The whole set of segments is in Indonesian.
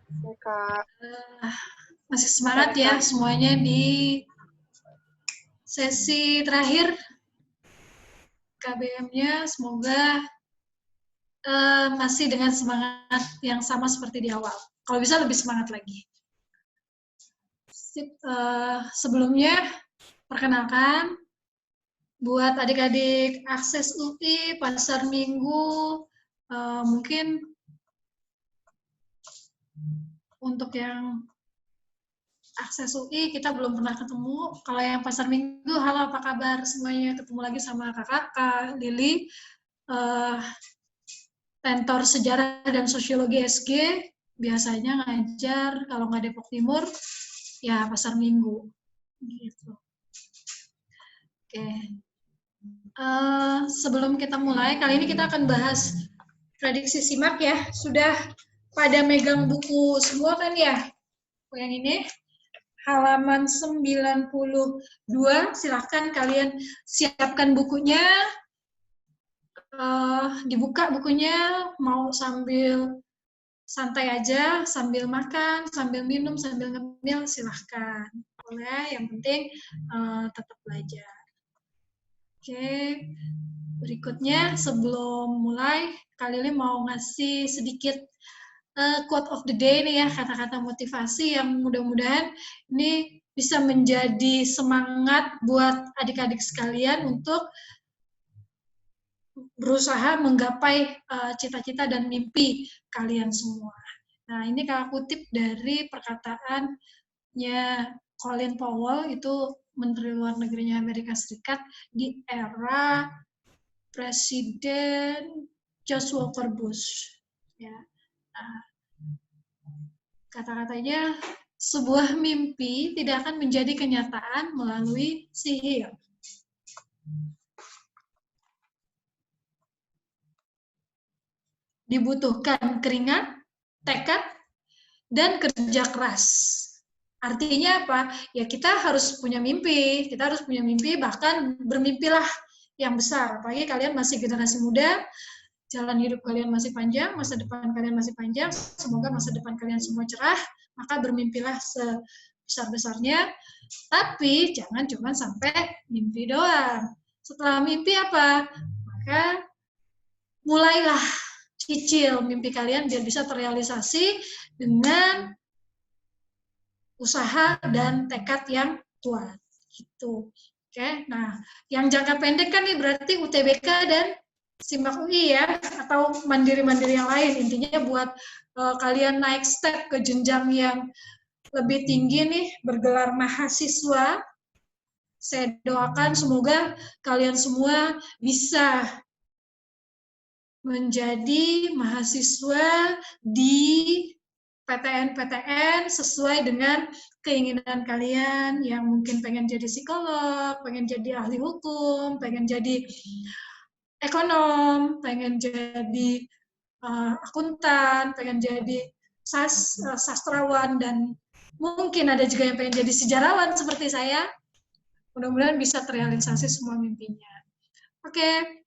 Ya, Kak. Masih semangat ya semuanya di sesi terakhir KBM-nya. Semoga masih dengan semangat yang sama seperti di awal. Kalau bisa lebih semangat lagi. Sebelumnya, perkenalkan, buat adik-adik akses UI, pasar minggu, mungkin untuk yang akses UI kita belum pernah ketemu. Kalau yang pasar minggu, halo apa kabar semuanya? Ketemu lagi sama kakak Lili, mentor sejarah dan sosiologi SG, biasanya ngajar kalau nggak Depok Timur, ya pasar minggu. Gitu. Oke. Sebelum kita mulai, kali ini kita akan bahas prediksi SIMAK ya. Sudah pada megang buku semua kan ya? Yang ini halaman 92, silahkan kalian siapkan bukunya, dibuka bukunya, mau sambil santai aja, sambil makan, sambil minum, sambil ngemil, silahkan. Boleh, yang penting tetap belajar. Oke, berikutnya sebelum mulai, Kak Lili mau ngasih sedikit quote of the day nih ya, kata-kata motivasi yang mudah-mudahan ini bisa menjadi semangat buat adik-adik sekalian untuk berusaha menggapai cita-cita dan mimpi kalian semua. Nah, ini Kakak kutip dari perkataannya Colin Powell, itu Menteri Luar Negerinya Amerika Serikat di era Presiden George Walker Bush. Ya. Nah, kata-katanya, sebuah mimpi tidak akan menjadi kenyataan melalui sihir. Dibutuhkan keringat, tekad, dan kerja keras. Artinya apa? Ya kita harus punya mimpi, bahkan bermimpilah yang besar. Apalagi kalian masih generasi muda, jalan hidup kalian masih panjang, masa depan kalian masih panjang, semoga masa depan kalian semua cerah, maka bermimpilah sebesar-besarnya, tapi jangan cuma sampai mimpi doang. Setelah mimpi apa? Maka mulailah cicil mimpi kalian biar bisa terrealisasi dengan usaha dan tekad yang kuat. Gitu. Oke, nah yang jangka pendek kan nih berarti UTBK dan SIMAK UI ya, atau mandiri-mandiri yang lain. Intinya buat kalian naik step ke jenjang yang lebih tinggi nih, bergelar mahasiswa. Saya doakan semoga kalian semua bisa menjadi mahasiswa di PTN-PTN sesuai dengan keinginan kalian yang mungkin pengen jadi psikolog, pengen jadi ahli hukum, pengen jadi ekonom, pengen jadi akuntan, pengen jadi sastrawan, dan mungkin ada juga yang pengen jadi sejarawan seperti saya. Mudah-mudahan bisa terrealisasi semua mimpinya. Oke,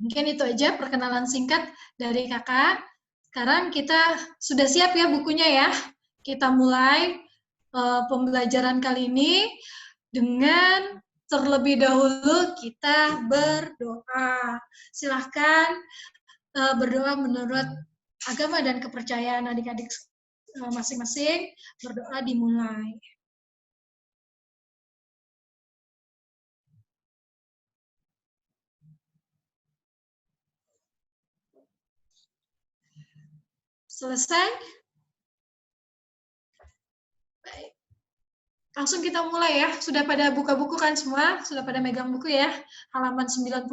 mungkin itu aja perkenalan singkat dari kakak. Sekarang kita sudah siap ya bukunya ya. Kita mulai pembelajaran kali ini dengan terlebih dahulu kita berdoa. Silahkan berdoa menurut agama dan kepercayaan adik-adik masing-masing. Berdoa dimulai. Selesai? Baik. Langsung kita mulai ya. Sudah pada buka buku kan semua? Sudah pada megang buku ya? Halaman 91.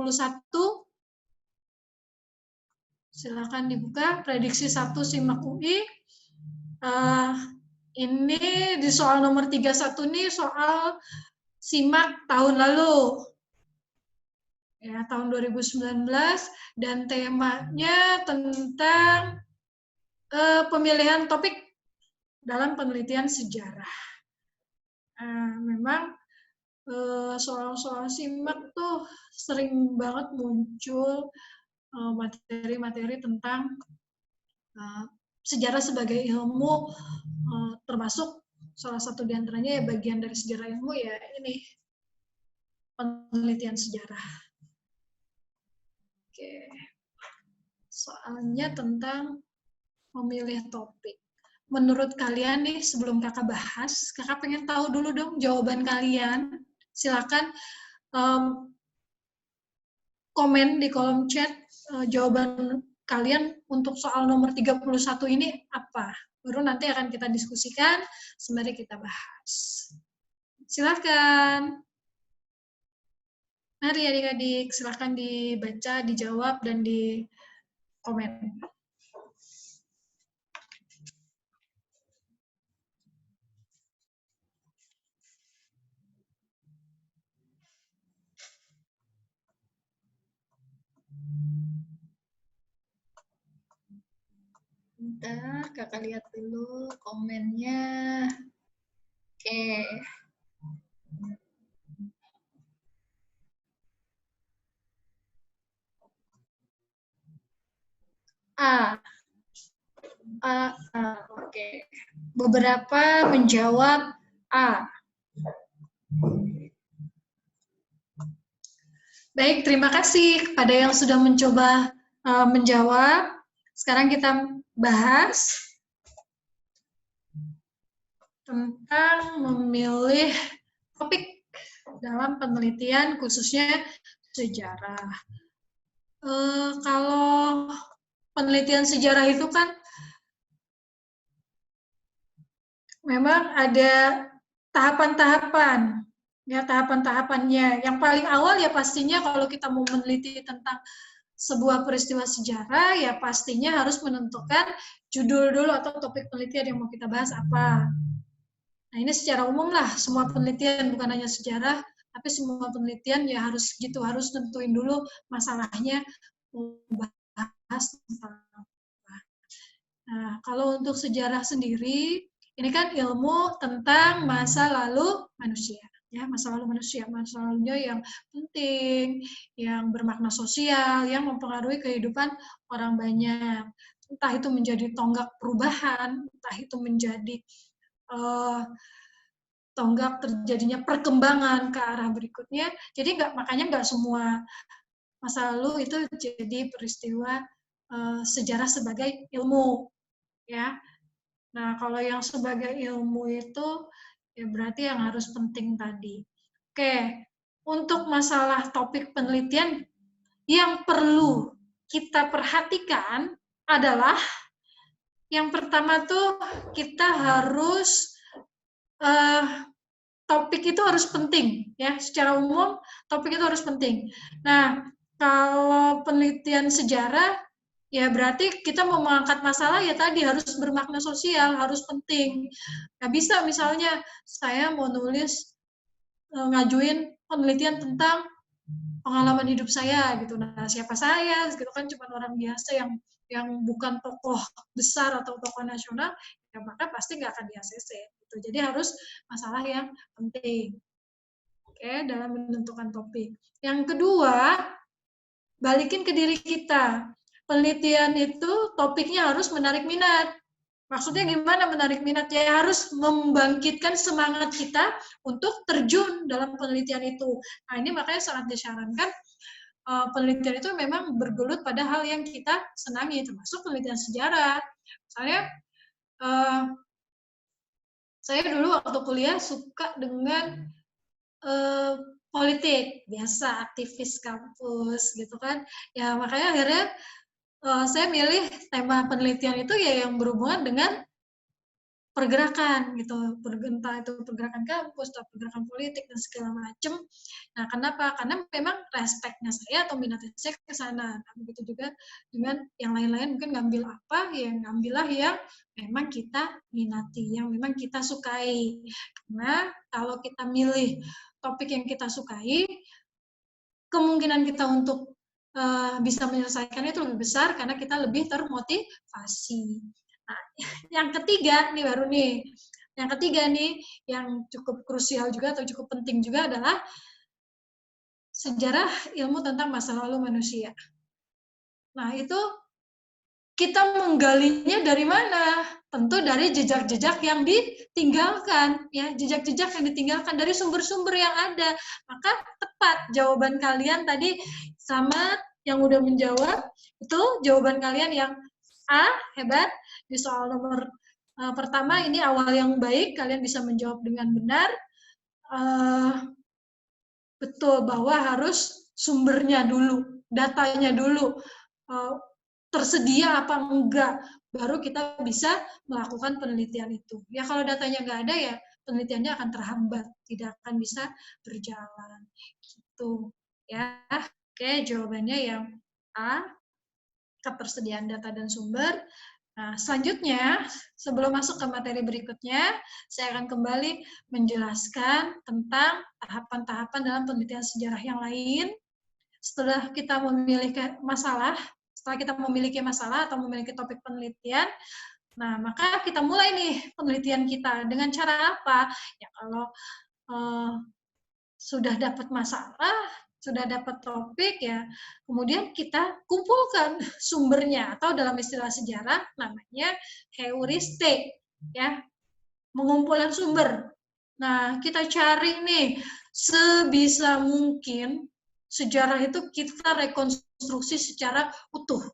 Silakan dibuka. Prediksi 1 SIMAK UI. Ini di soal nomor 31 nih soal SIMAK tahun lalu. Ya, tahun 2019, dan temanya tentang pemilihan topik dalam penelitian sejarah. Memang soal-soal SIMAK tuh sering banget muncul materi-materi tentang sejarah sebagai ilmu, termasuk salah satu diantaranya ya bagian dari sejarah ilmu ya ini penelitian sejarah. Oke, soalnya tentang memilih topik. Menurut kalian nih, sebelum kakak bahas, kakak pengen tahu dulu dong jawaban kalian. Silakan komen di kolom chat jawaban kalian untuk soal nomor 31 ini apa. Baru nanti akan kita diskusikan, sembari kita bahas. Silakan. Mari adik-adik, silakan dibaca, dijawab, dan di komen. Bentar, kakak lihat dulu komennya. Oke. A. Oke. Beberapa menjawab A. Baik, terima kasih kepada yang sudah mencoba menjawab. Sekarang kita bahas tentang memilih topik dalam penelitian, khususnya sejarah. Kalau penelitian sejarah itu kan memang ada tahapan-tahapan, ya tahapan-tahapannya. Yang paling awal ya pastinya kalau kita mau meneliti tentang sebuah peristiwa sejarah, ya pastinya harus menentukan judul dulu atau topik penelitian yang mau kita bahas apa. Nah ini secara umum lah, semua penelitian bukan hanya sejarah, tapi semua penelitian ya harus gitu, harus tentuin dulu masalahnya mau bahas tentang apa. Nah kalau untuk sejarah sendiri, ini kan ilmu tentang masa lalu manusia. Ya, masa lalu manusia, masa lalunya yang penting, yang bermakna sosial, yang mempengaruhi kehidupan orang banyak. Entah itu menjadi tonggak perubahan, entah itu menjadi tonggak terjadinya perkembangan ke arah berikutnya. Jadi makanya nggak semua masa lalu itu jadi peristiwa sejarah sebagai ilmu, ya. Nah, kalau yang sebagai ilmu itu ya berarti yang harus penting tadi. Oke, untuk masalah topik penelitian yang perlu kita perhatikan adalah yang pertama tuh kita harus topik itu harus penting ya, secara umum topik itu harus penting. Nah, kalau penelitian sejarah ya berarti kita mau mengangkat masalah ya tadi harus bermakna sosial, harus penting. Nah, bisa misalnya saya mau nulis ngajuin penelitian tentang pengalaman hidup saya gitu. Nah, siapa saya gitu kan, cuma orang biasa yang bukan tokoh besar atau tokoh nasional, ya maka pasti nggak akan di ACC gitu. Jadi harus masalah yang penting. Oke, dalam menentukan topik. Yang kedua, balikin ke diri kita. Penelitian itu topiknya harus menarik minat. Maksudnya gimana menarik minat? Ya harus membangkitkan semangat kita untuk terjun dalam penelitian itu. Nah, ini makanya sangat disarankan penelitian itu memang bergelut pada hal yang kita senangi, termasuk penelitian sejarah. Misalnya, saya dulu waktu kuliah suka dengan politik, biasa aktivis kampus gitu kan. Ya makanya akhirnya saya milih tema penelitian itu ya yang berhubungan dengan pergerakan gitu, entah itu pergerakan kampus atau pergerakan politik dan segala macam. Nah, kenapa? Karena memang respeknya saya atau minatnya saya ke sana. Nah, begitu juga dengan yang lain-lain mungkin ngambil apa, ya ngambillah yang memang kita minati, yang memang kita sukai. Karena kalau kita milih topik yang kita sukai, kemungkinan kita untuk bisa menyelesaikan itu lebih besar karena kita lebih termotivasi. Nah, yang ketiga nih baru nih. Yang ketiga nih yang cukup krusial juga atau cukup penting juga adalah sejarah ilmu tentang masa lalu manusia. Nah, itu kita menggalinya dari mana? Tentu dari jejak-jejak yang ditinggalkan, ya, jejak-jejak yang ditinggalkan dari sumber-sumber yang ada. Maka tepat jawaban kalian tadi. Sama yang udah menjawab, itu jawaban kalian yang A, hebat. Di soal nomor pertama ini awal yang baik, kalian bisa menjawab dengan benar. Betul, bahwa harus sumbernya dulu, datanya dulu, tersedia apa enggak, baru kita bisa melakukan penelitian itu. Ya kalau datanya nggak ada, ya penelitiannya akan terhambat, tidak akan bisa berjalan. Gitu. Ya, oke, jawabannya yang A, ketersediaan data dan sumber. Nah, selanjutnya, sebelum masuk ke materi berikutnya, saya akan kembali menjelaskan tentang tahapan-tahapan dalam penelitian sejarah yang lain. Setelah kita memiliki masalah, atau memiliki topik penelitian, nah maka kita mulai nih penelitian kita. Dengan cara apa? Ya kalau sudah dapat masalah, sudah dapat topik, ya kemudian kita kumpulkan sumbernya, atau dalam istilah sejarah namanya heuristik, ya, mengumpulkan sumber. Nah, kita cari nih sebisa mungkin sejarah itu kita rekonstruksi secara utuh.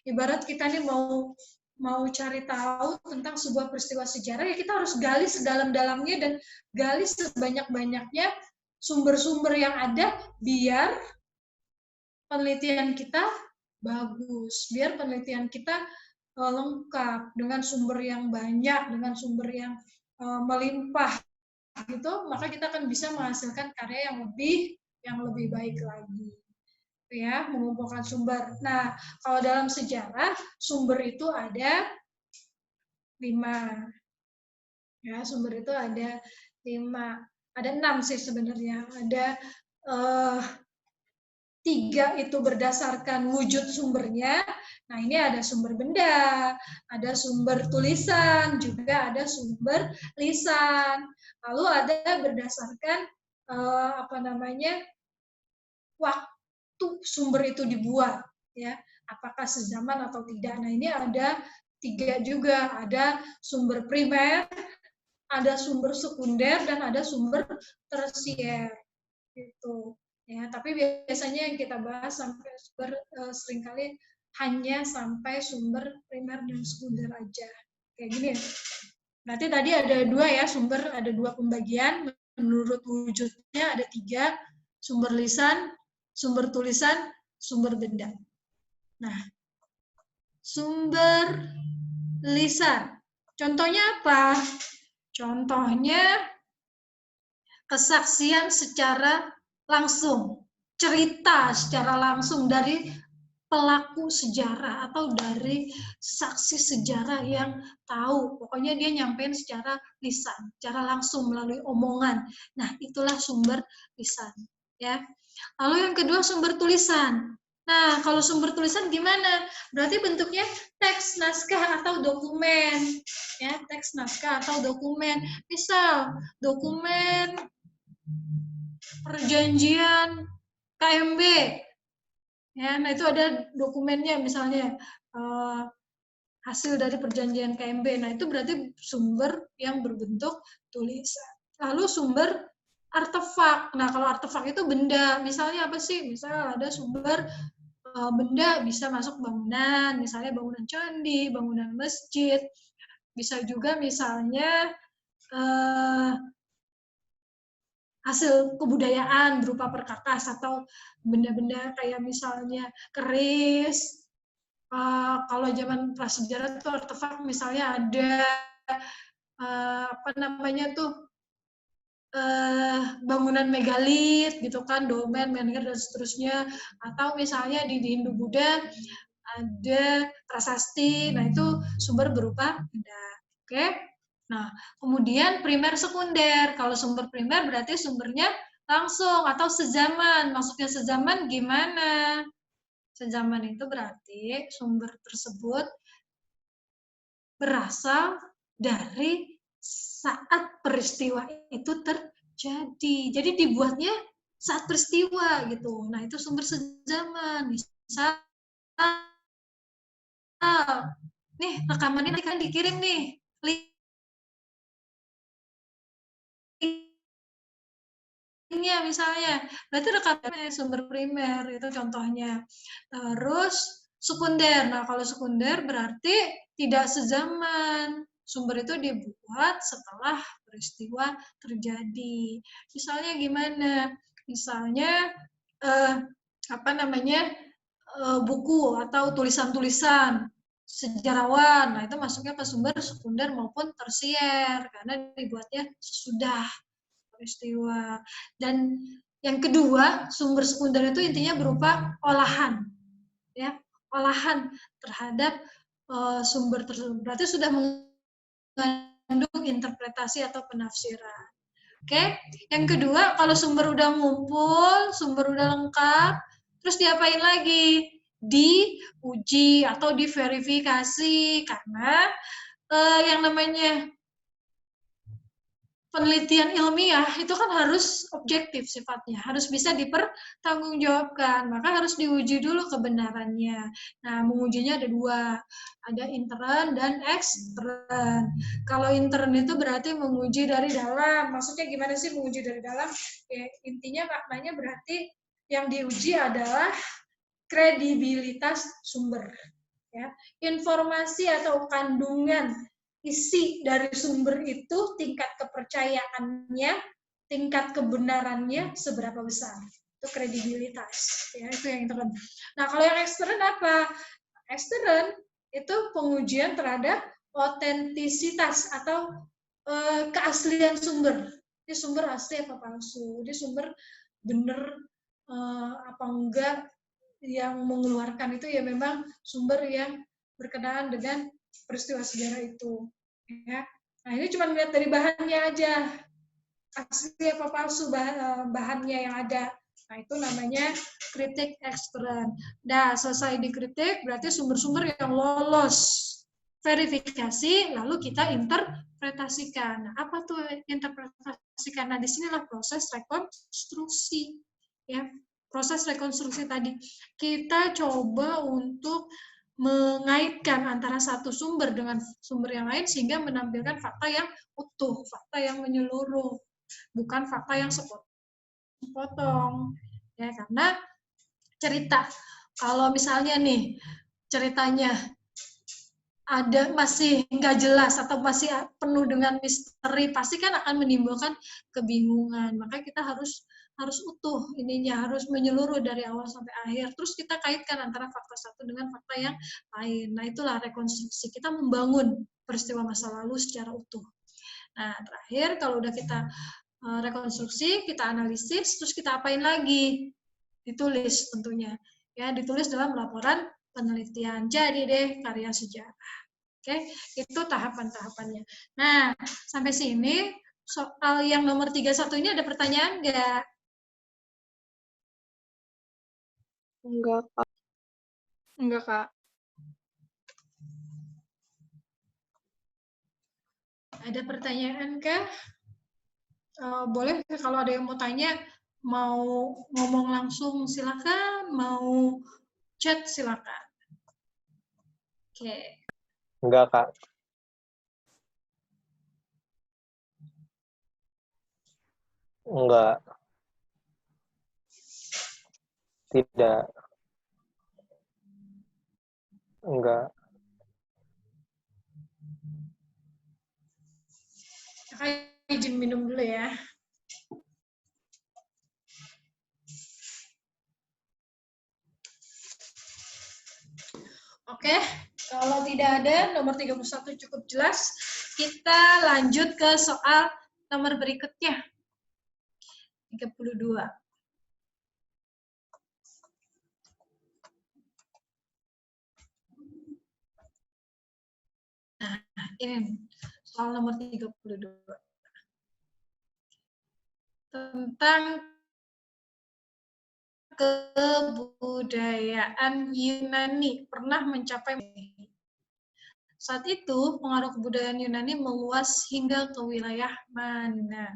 Ibarat kita nih mau cari tahu tentang sebuah peristiwa sejarah, ya kita harus gali sedalam-dalamnya dan gali sebanyak-banyaknya sumber-sumber yang ada, biar penelitian kita bagus, biar penelitian kita lengkap dengan sumber yang banyak, dengan sumber yang melimpah, gitu, maka kita akan bisa menghasilkan karya yang lebih baik lagi. Ya, mengumpulkan sumber. Nah, kalau dalam sejarah sumber itu ada 5. Ya, sumber itu ada 5. Ada 6 sih sebenarnya. Ada 3 itu berdasarkan wujud sumbernya. Nah, ini ada sumber benda, ada sumber tulisan, juga ada sumber lisan. Lalu ada berdasarkan waktu sumber itu dibuat, ya, apakah sezaman atau tidak. Nah, ini ada 3 juga, ada sumber primer, ada sumber sekunder, dan ada sumber tersier, gitu. Ya, tapi biasanya yang kita bahas sampai sumber seringkali hanya sampai sumber primer dan sekunder aja, kayak gini. Berarti tadi ada 2 ya sumber, ada 2 pembagian. Menurut wujudnya ada 3, sumber lisan, sumber tulisan, sumber benda. Nah, sumber lisan. Contohnya apa? Contohnya kesaksian secara langsung, cerita secara langsung dari pelaku sejarah atau dari saksi sejarah yang tahu. Pokoknya dia nyampein secara lisan, secara langsung melalui omongan. Nah, itulah sumber lisan, ya. Lalu yang kedua sumber tulisan. Nah, kalau sumber tulisan gimana? Berarti bentuknya teks, naskah, atau dokumen. Ya, teks, naskah, atau dokumen. Misal, dokumen perjanjian KMB. Ya, nah itu ada dokumennya, misalnya hasil dari perjanjian KMB. Nah, itu berarti sumber yang berbentuk tulisan. Lalu sumber artefak. Nah, kalau artefak itu benda. Misalnya apa sih? Misal ada sumber benda, bisa masuk bangunan, misalnya bangunan candi, bangunan masjid. Bisa juga misalnya hasil kebudayaan berupa perkakas atau benda-benda kayak misalnya keris. Kalau zaman prasejarah itu artefak misalnya ada bangunan megalit gitu kan, dolmen, menhir, dan seterusnya. Atau misalnya di Hindu-Buddha ada prasasti. Nah, itu sumber berupa benda. Oke. Nah, kemudian primer sekunder. Kalau sumber primer berarti sumbernya langsung atau sezaman. Maksudnya sezaman gimana? Sezaman itu berarti sumber tersebut berasal dari saat peristiwa itu terjadi. Jadi dibuatnya saat peristiwa gitu. Nah, itu sumber sezaman. Misal nih rekaman ini kan dikirim nih, linknya misalnya, berarti rekaman sumber primer itu contohnya. Terus sekunder, nah kalau sekunder berarti tidak sezaman, sumber itu dibuat setelah peristiwa terjadi. Misalnya gimana? Misalnya apa namanya, buku atau tulisan-tulisan sejarawan, nah itu masuknya ke sumber sekunder maupun tersier karena dibuatnya sesudah peristiwa. Dan yang kedua, sumber sekunder itu intinya berupa olahan, ya, olahan terhadap sumber tersebut. Berarti sudah mengandung interpretasi atau penafsiran. Oke, yang kedua, kalau sumber udah ngumpul, sumber udah lengkap, terus diapain lagi? Diuji atau diverifikasi, karena yang namanya penelitian ilmiah itu kan harus objektif sifatnya, harus bisa dipertanggungjawabkan, maka harus diuji dulu kebenarannya. Nah, mengujinya ada dua, ada intern dan ekstern. Kalau intern itu berarti menguji dari dalam, maksudnya gimana sih menguji dari dalam? Ya, intinya maknanya berarti yang diuji adalah kredibilitas sumber. Ya. Informasi atau kandungan isi dari sumber itu, tingkat kepercayaannya, tingkat kebenarannya seberapa besar. Itu kredibilitas. Ya, itu yang intern. Nah, kalau yang ekstern apa? Ekstern itu pengujian terhadap otentisitas atau keaslian sumber. Ini sumber asli apa palsu? Ini sumber benar apa enggak, yang mengeluarkan itu ya memang sumber yang berkenaan dengan peristiwa sejarah itu. Ya. Nah, ini cuma lihat dari bahannya aja, asli apa palsu bahannya yang ada. Nah, itu namanya kritik ekstern. Nah, selesai dikritik, berarti sumber-sumber yang lolos verifikasi, lalu kita interpretasikan. Nah, apa tuh interpretasikan? Nah, disinilah proses rekonstruksi. Ya, proses rekonstruksi tadi. Kita coba untuk mengaitkan antara satu sumber dengan sumber yang lain sehingga menampilkan fakta yang utuh, fakta yang menyeluruh, bukan fakta yang sepotong. Ya, karena cerita, kalau misalnya nih ceritanya ada masih nggak jelas atau masih penuh dengan misteri, pasti kan akan menimbulkan kebingungan. Maka kita harus utuh ininya, harus menyeluruh dari awal sampai akhir. Terus kita kaitkan antara fakta satu dengan fakta yang lain. Nah, itulah rekonstruksi. Kita membangun peristiwa masa lalu secara utuh. Nah, terakhir kalau udah kita rekonstruksi, kita analisis, terus kita apain lagi? Ditulis tentunya. Ya, ditulis dalam laporan penelitian. Jadi deh karya sejarah. Oke, itu tahapan-tahapannya. Nah, sampai sini soal yang nomor 31 ini ada pertanyaan nggak? Enggak, Kak. Enggak, Kak. Ada pertanyaan kah? Boleh kalau ada yang mau tanya, mau ngomong langsung silakan, mau chat silakan. Oke. Enggak, Kak. Enggak. Tidak. Enggak. Kakak izin minum dulu ya. Oke, kalau tidak ada, nomor 31 cukup jelas. Kita lanjut ke soal nomor berikutnya. 32. Nah, ini soal nomor 32. Tentang kebudayaan Yunani pernah mencapai. Saat itu, pengaruh kebudayaan Yunani meluas hingga ke wilayah mana?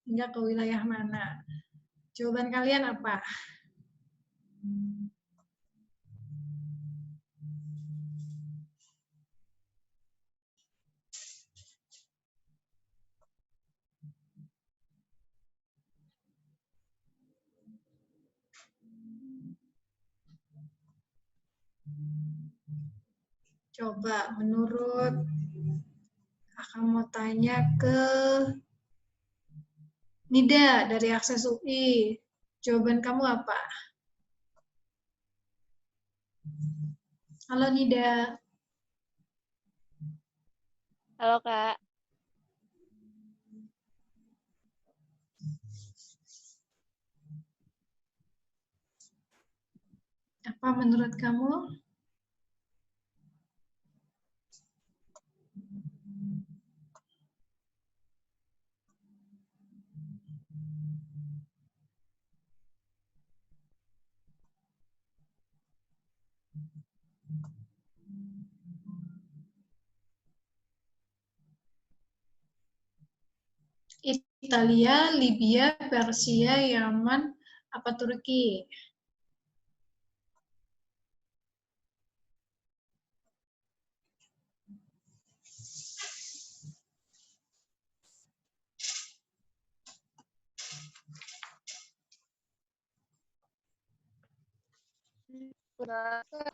Hingga ke wilayah mana? Jawaban kalian apa? Coba menurut Kakak mau tanya ke Nida dari Akses UI. Jawaban kamu apa? Halo Nida. Halo Kak. Apa menurut kamu? Italia, Libya, Persia, Yaman, apa Turki?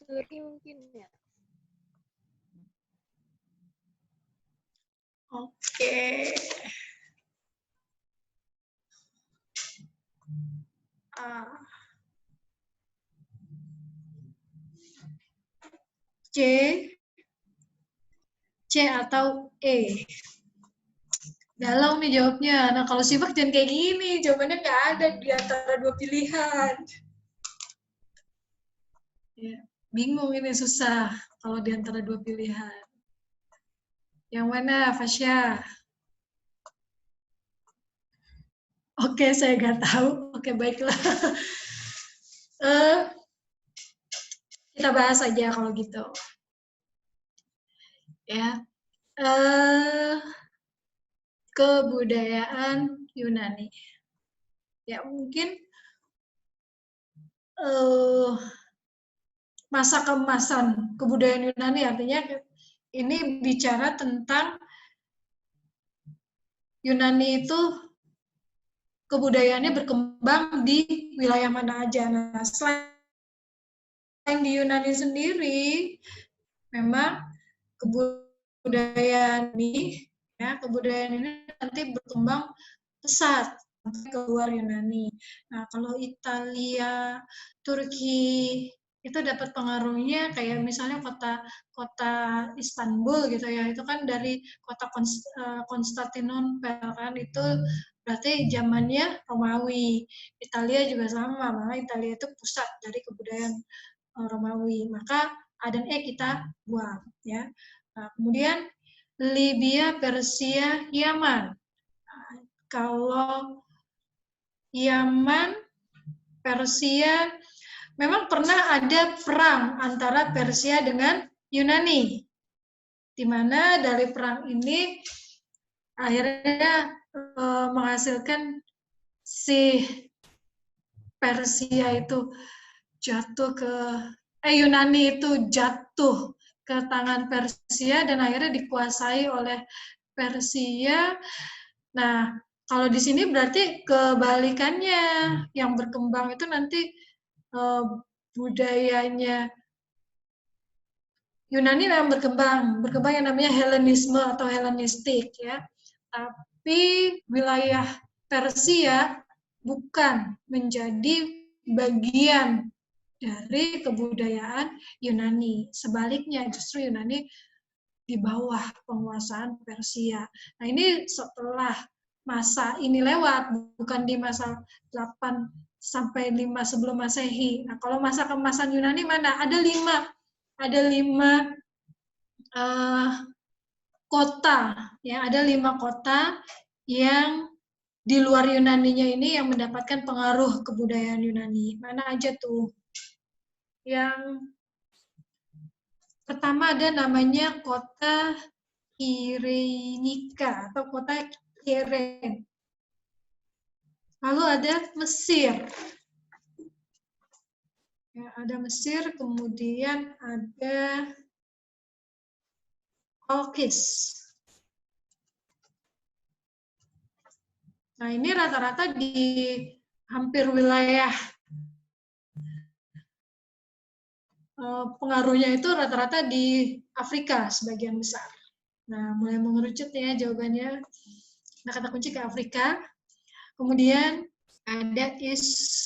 Turki mungkin ya. Oke. C, C atau E? Galau nih jawabnya. Nah, kalau simak jangan kayak gini. Jawabannya nggak ada di antara dua pilihan. Ya, bingung ini, susah kalau di antara dua pilihan. Yang mana, Fasya? Oke, saya nggak tahu. Oke, baiklah. Kita bahas aja kalau gitu. Ya, kebudayaan Yunani. Ya, mungkin masa keemasan kebudayaan Yunani, artinya ini bicara tentang Yunani itu kebudayaannya berkembang di wilayah mana aja. Nah, selain di Yunani sendiri, memang kebudayaan ini nanti berkembang pesat sampai ke luar Yunani. Nah, kalau Italia, Turki itu dapat pengaruhnya kayak misalnya kota Istanbul gitu ya, itu kan dari kota Konstantinopel kan, itu berarti zamannya Romawi. Italia juga sama, malah Italia itu pusat dari kebudayaan Romawi. Maka A dan E kita buang ya. Nah, kemudian Libya, Persia, Yaman. Kalau Yaman, Persia, memang pernah ada perang antara Persia dengan Yunani, di mana dari perang ini akhirnya menghasilkan si Persia itu jatuh ke Yunani itu jatuh ke tangan Persia dan akhirnya dikuasai oleh Persia. Nah, kalau di sini berarti kebalikannya, yang berkembang itu nanti budayanya Yunani memang berkembang yang namanya Helenisme atau Helenistik ya. Tapi wilayah Persia bukan menjadi bagian dari kebudayaan Yunani. Sebaliknya justru Yunani di bawah penguasaan Persia. Nah, ini setelah masa ini lewat, bukan di masa 8 sampai 5 sebelum Masehi. Nah, kalau masa keemasan Yunani mana? Ada 5 kota, ya, ada 5 kota yang di luar Yunaninya ini yang mendapatkan pengaruh kebudayaan Yunani. Mana aja tuh? Yang pertama ada namanya kota Kyrenika atau kota Kiren. Lalu ada Mesir. Ya, ada Mesir, kemudian ada Kolkis. Nah, ini rata-rata di hampir wilayah pengaruhnya itu rata-rata di Afrika sebagian besar. Nah, mulai mengerucut ya jawabannya. Nah, kata kunci ke Afrika. Kemudian ada istiqra.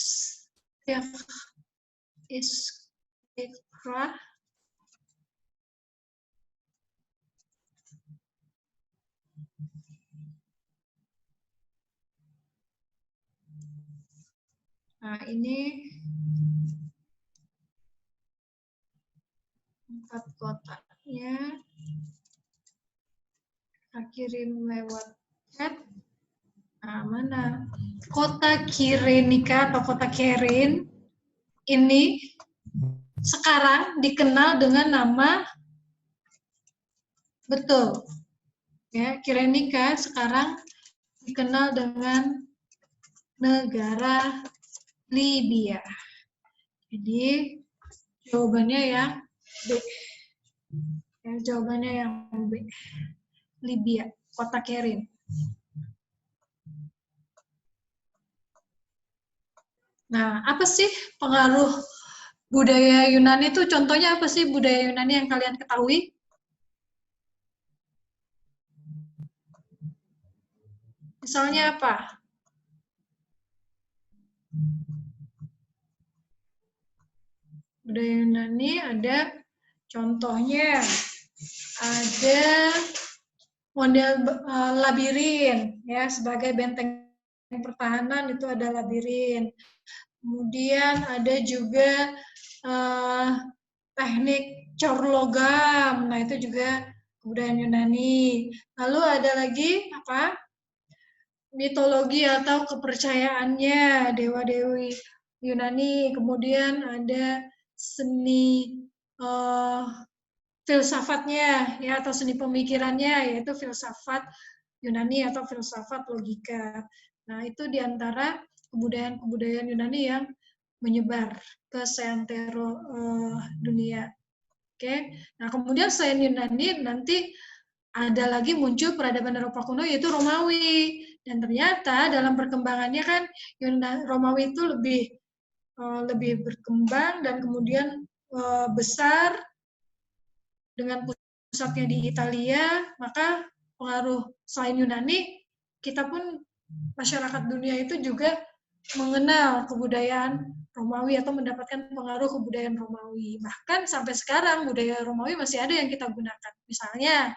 Nah, ini 4 kotaknya. Kita kirim lewat chat. Nah, mana? Kota Kirenika atau kota Kerin ini sekarang dikenal dengan nama, betul, ya, Kirenika sekarang dikenal dengan negara Libya. Jadi jawabannya yang B. Ya, jawabannya yang B. Libya, kota Kerin. Nah, apa sih pengaruh budaya Yunani itu? Contohnya apa sih budaya Yunani yang kalian ketahui? Misalnya apa? Budaya Yunani ada contohnya, ada model labirin ya, sebagai benteng pertahanan itu ada labirin. Kemudian ada juga teknik cor logam, nah itu juga kebudayaan Yunani. Lalu ada lagi apa? Mitologi atau kepercayaannya dewa-dewi Yunani. Kemudian ada seni filsafatnya ya, atau seni pemikirannya, yaitu filsafat Yunani atau filsafat logika. Nah, itu diantara kebudayaan-kebudayaan Yunani yang menyebar ke seantero dunia. Oke. Nah, kemudian selain Yunani nanti ada lagi muncul peradaban Eropa kuno yaitu Romawi. Dan ternyata dalam perkembangannya kan Romawi itu lebih berkembang dan kemudian besar dengan pusatnya di Italia, maka pengaruh selain Yunani, kita pun masyarakat dunia itu juga mengenal kebudayaan Romawi atau mendapatkan pengaruh kebudayaan Romawi. Bahkan sampai sekarang budaya Romawi masih ada yang kita gunakan. Misalnya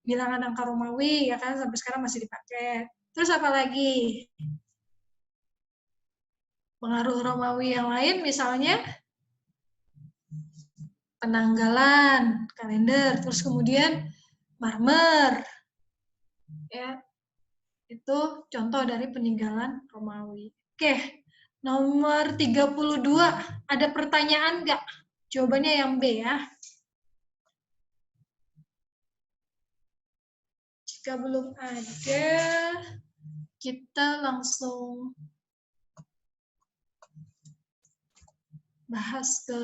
bilangan angka Romawi ya kan, sampai sekarang masih dipakai. Terus apa lagi? Pengaruh Romawi yang lain misalnya penanggalan, kalender, terus kemudian marmer. Ya, itu contoh dari peninggalan Romawi. Oke, nomor 32. Ada pertanyaan nggak? Jawabannya yang B ya. Jika belum ada, kita langsung bahas ke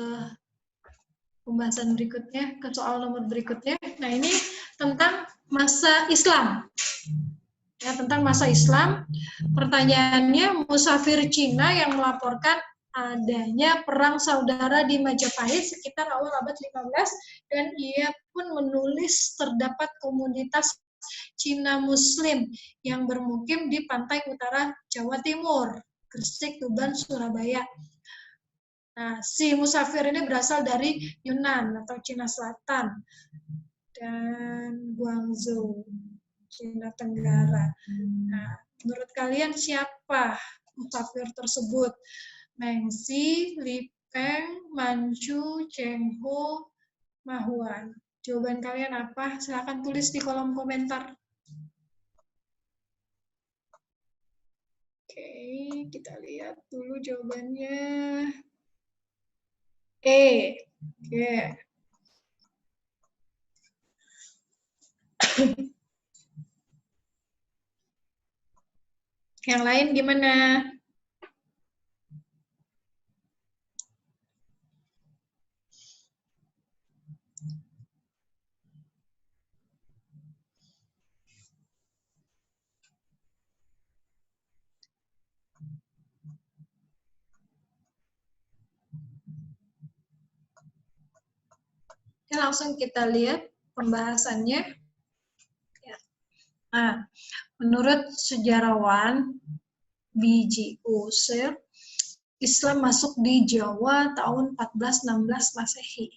pembahasan berikutnya, ke soal nomor berikutnya. Nah, ini tentang masa Islam. Ya, tentang masa Islam. Pertanyaannya, musafir Cina yang melaporkan adanya perang saudara di Majapahit sekitar awal abad 15 dan ia pun menulis terdapat komunitas Cina Muslim yang bermukim di pantai utara Jawa Timur, Gresik, Tuban, Surabaya. Nah, si musafir ini berasal dari Yunan atau Cina Selatan dan Guangzhou, Cina Tenggara. Nah, menurut kalian siapa musafir tersebut? Mengzi, Li Peng, Manchu, Cheng Ho, Mahuan. Jawaban kalian apa? Silahkan tulis di kolom komentar. Oke, kita lihat dulu jawabannya. Oke. Yang lain gimana? Oke, langsung kita lihat pembahasannya. Ya. Nah, menurut sejarawan B.J. Usher, Islam masuk di Jawa tahun 1416 Masehi.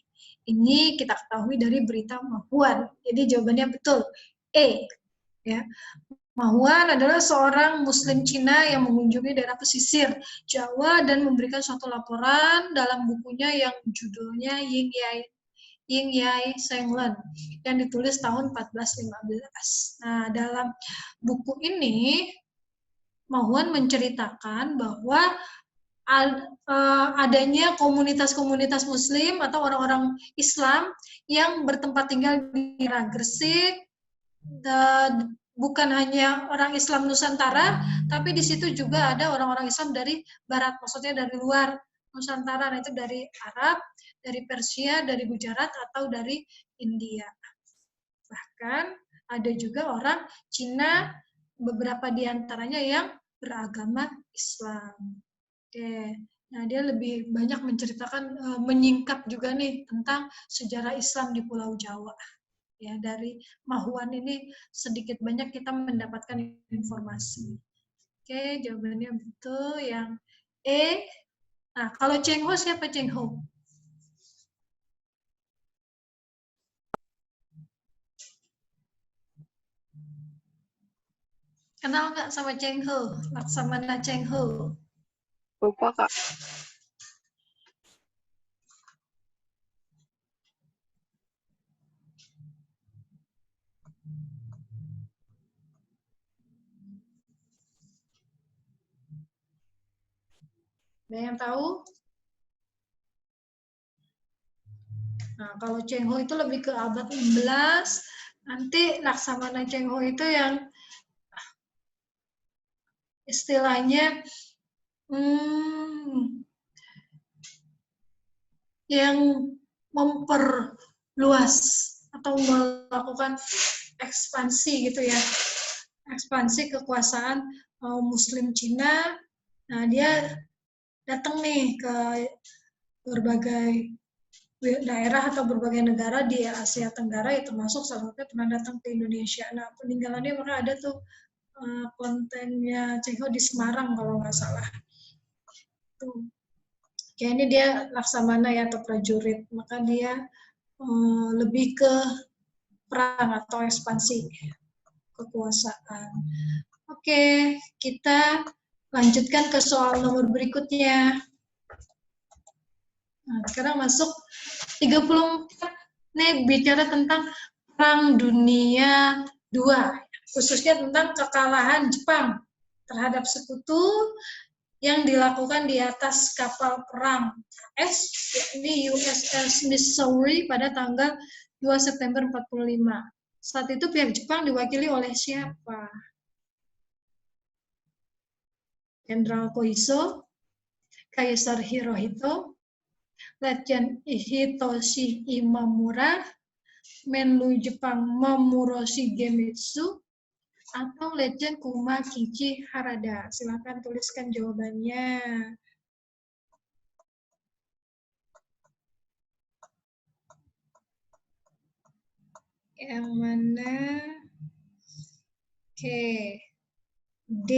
Ini kita ketahui dari berita Mahuan. Jadi jawabannya betul. E. Ya. Mahuan adalah seorang Muslim Cina yang mengunjungi daerah pesisir Jawa dan memberikan suatu laporan dalam bukunya yang judulnya Ying Yai Senglen yang ditulis tahun 1415. Nah, dalam buku ini Mahuan menceritakan bahwa adanya komunitas-komunitas Muslim atau orang-orang Islam yang bertempat tinggal di daerah Gresik, dan bukan hanya orang Islam Nusantara, tapi di situ juga ada orang-orang Islam dari Barat, maksudnya dari luar Nusantara, itu dari Arab, dari Persia, dari Gujarat, atau dari India. Bahkan ada juga orang Cina, beberapa di antaranya yang beragama Islam. Oke, nah dia lebih banyak menceritakan, menyingkap juga nih tentang sejarah Islam di Pulau Jawa. Ya, dari Mahuan ini sedikit banyak kita mendapatkan informasi. Oke, jawabannya betul yang E. Nah, kalau Cheng Ho siapa Cheng Ho? Kenal nggak sama Cheng Ho? Laksamana Cheng Ho. Lupa, Kak. Ada yang tahu? Nah, kalau Cheng Ho itu lebih ke abad 16. Nanti Laksamana Cheng Ho itu yang istilahnya yang memperluas atau melakukan ekspansi gitu ya, ekspansi kekuasaan Muslim Cina. Nah, dia datang nih ke berbagai daerah atau berbagai negara di Asia Tenggara, ya termasuk salah satunya pernah datang ke Indonesia. Nah, peninggalannya maka ada tuh kontennya Cheng Ho di Semarang kalau nggak salah. Tuh. Kayak ini dia laksamana ya atau prajurit, maka dia lebih ke perang atau ekspansi kekuasaan. Oke, kita lanjutkan ke soal nomor berikutnya. Nah, sekarang masuk 34 nih, bicara tentang Perang Dunia II, khususnya tentang kekalahan Jepang terhadap sekutu yang dilakukan di atas kapal perang AS, yakni USS Missouri pada tanggal 2 September 45. Saat itu pihak Jepang diwakili oleh siapa? Jenderal Koiso, Kaisar Hirohito, Letjen Hitoshi Imamura, Menlu Jepang Mamoru Shigemitsu, atau Letjen Kumakichi Harada. Silakan tuliskan jawabannya. Yang mana? Oke. D.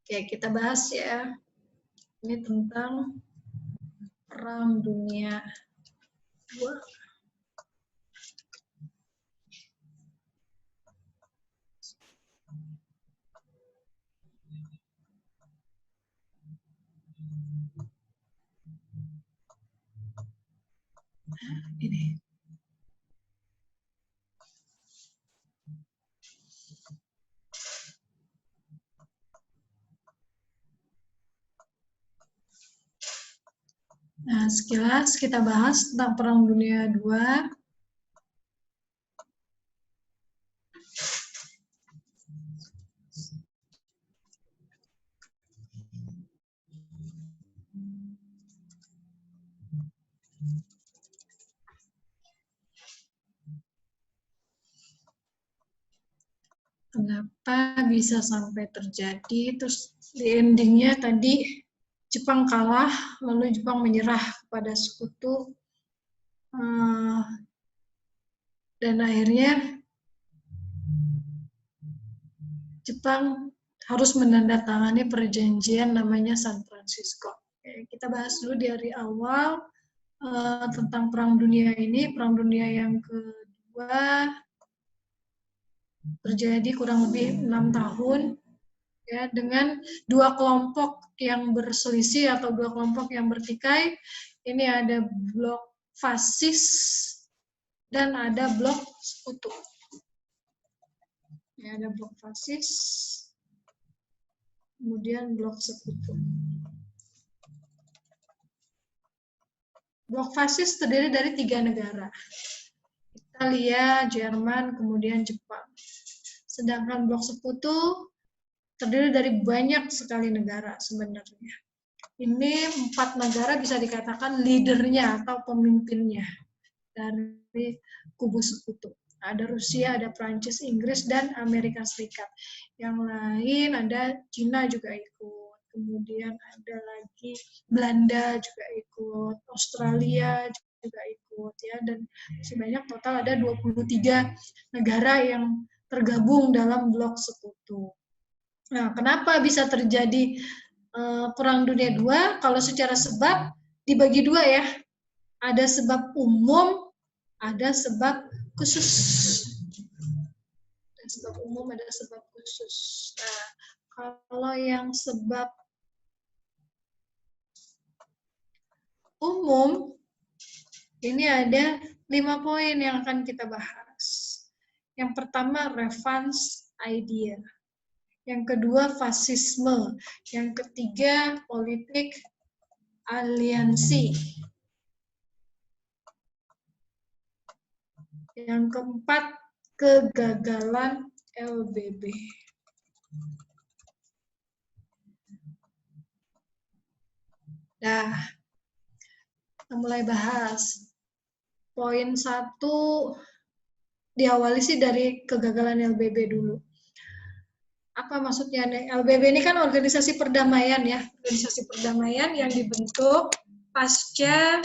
Oke, kita bahas ya. Ini tentang Perang Dunia II. Ini. Nah, sekilas kita bahas tentang Perang Dunia II. kenapa bisa sampai terjadi. Terus di endingnya tadi Jepang kalah, lalu Jepang menyerah kepada sekutu, dan akhirnya Jepang harus menandatangani perjanjian namanya San Francisco. Oke, kita bahas dulu dari awal tentang Perang Dunia ini. Perang Dunia yang kedua terjadi kurang lebih 6 tahun, ya, dengan dua kelompok yang berselisih atau dua kelompok yang bertikai. Ini ada blok fasis dan ada blok sekutu. Ya, ada blok fasis, kemudian blok sekutu. Blok fasis terdiri dari 3 negara. Italia, Jerman, kemudian Jepang. Sedangkan blok sekutu terdiri dari banyak sekali negara sebenarnya. Ini 4 negara bisa dikatakan leadernya atau pemimpinnya dari kubu sekutu. Ada Rusia, ada Prancis, Inggris, dan Amerika Serikat. Yang lain ada Cina juga ikut. Kemudian ada lagi Belanda juga ikut, Australia juga ikut, ya, dan sebanyak total ada 23 negara yang tergabung dalam blok sekutu. Nah, kenapa bisa terjadi Perang Dunia II? Kalau secara sebab dibagi 2, ya. Ada sebab umum, ada sebab khusus. Ada sebab umum, ada sebab khusus. Nah, kalau yang sebab umum, ini ada 5 poin yang akan kita bahas. Yang pertama, Revanche idea. Yang kedua, fasisme. Yang ketiga, politik aliansi. Yang keempat, kegagalan LBB. Nah, kita mulai bahas. Poin 1 diawali sih dari kegagalan LBB dulu. Apa maksudnya? LBB ini kan organisasi perdamaian, ya, organisasi perdamaian yang dibentuk pasca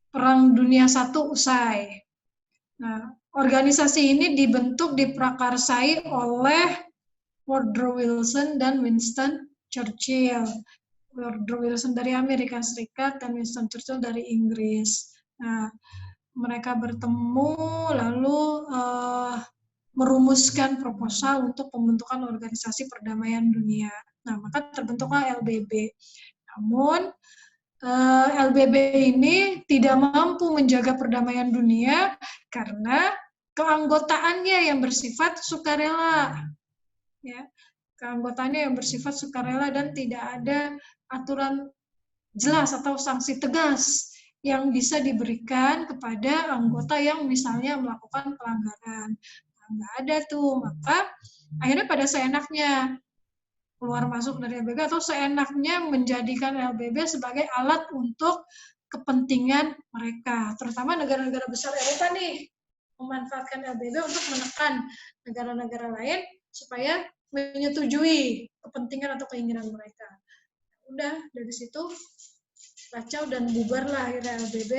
Perang Dunia I usai. Nah, organisasi ini dibentuk, diprakarsai oleh Woodrow Wilson dan Winston Churchill. Woodrow Wilson dari Amerika Serikat dan Winston Churchill dari Inggris. Nah, mereka bertemu lalu merumuskan proposal untuk pembentukan organisasi perdamaian dunia. Nah, maka terbentuklah LBB. Namun, LBB ini tidak mampu menjaga perdamaian dunia karena keanggotaannya yang bersifat sukarela. Ya, keanggotaannya yang bersifat sukarela dan tidak ada aturan jelas atau sanksi tegas yang bisa diberikan kepada anggota yang misalnya melakukan pelanggaran. Nggak ada tuh, maka akhirnya pada seenaknya keluar masuk dari LBB atau seenaknya menjadikan LBB sebagai alat untuk kepentingan mereka, terutama negara-negara besar Eropa nih memanfaatkan LBB untuk menekan negara-negara lain supaya menyetujui kepentingan atau keinginan mereka. Udah dari situ kacau dan bubarlah akhirnya LBB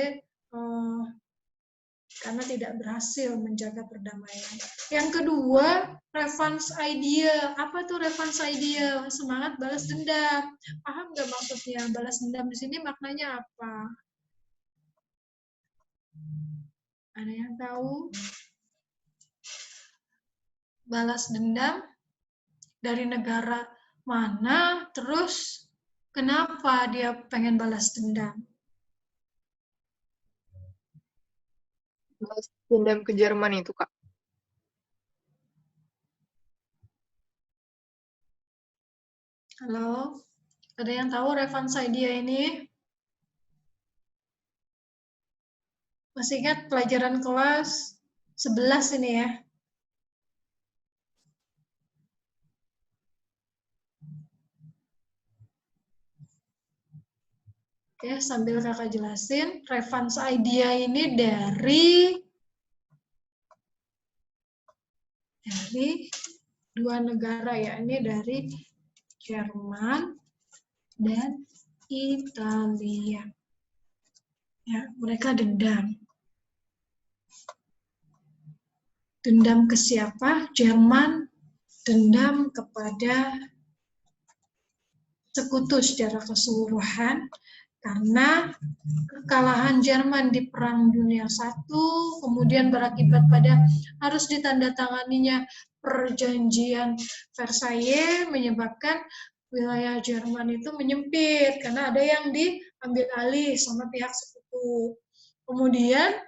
karena tidak berhasil menjaga perdamaian. Yang kedua, revenge idea. Apa tuh revenge idea? Semangat balas dendam. Paham nggak maksudnya? Balas dendam di sini maknanya apa? Ada yang tahu? Balas dendam dari negara mana? Terus kenapa dia pengen balas dendam? Balas dendam ke Jerman itu, Kak. Halo? Ada yang tahu revenge idea ini? Masih ingat pelajaran kelas 11 ini, ya? Oke, sambil kakak jelasin, revenge idea ini dari dari dua negara, yakni dari Jerman dan Italia. Ya, mereka dendam. Dendam ke siapa? Jerman dendam kepada sekutu secara keseluruhan karena kekalahan Jerman di Perang Dunia I, kemudian berakibat pada harus ditandatanganinya perjanjian Versailles, menyebabkan wilayah Jerman itu menyempit karena ada yang diambil alih sama pihak sekutu. Kemudian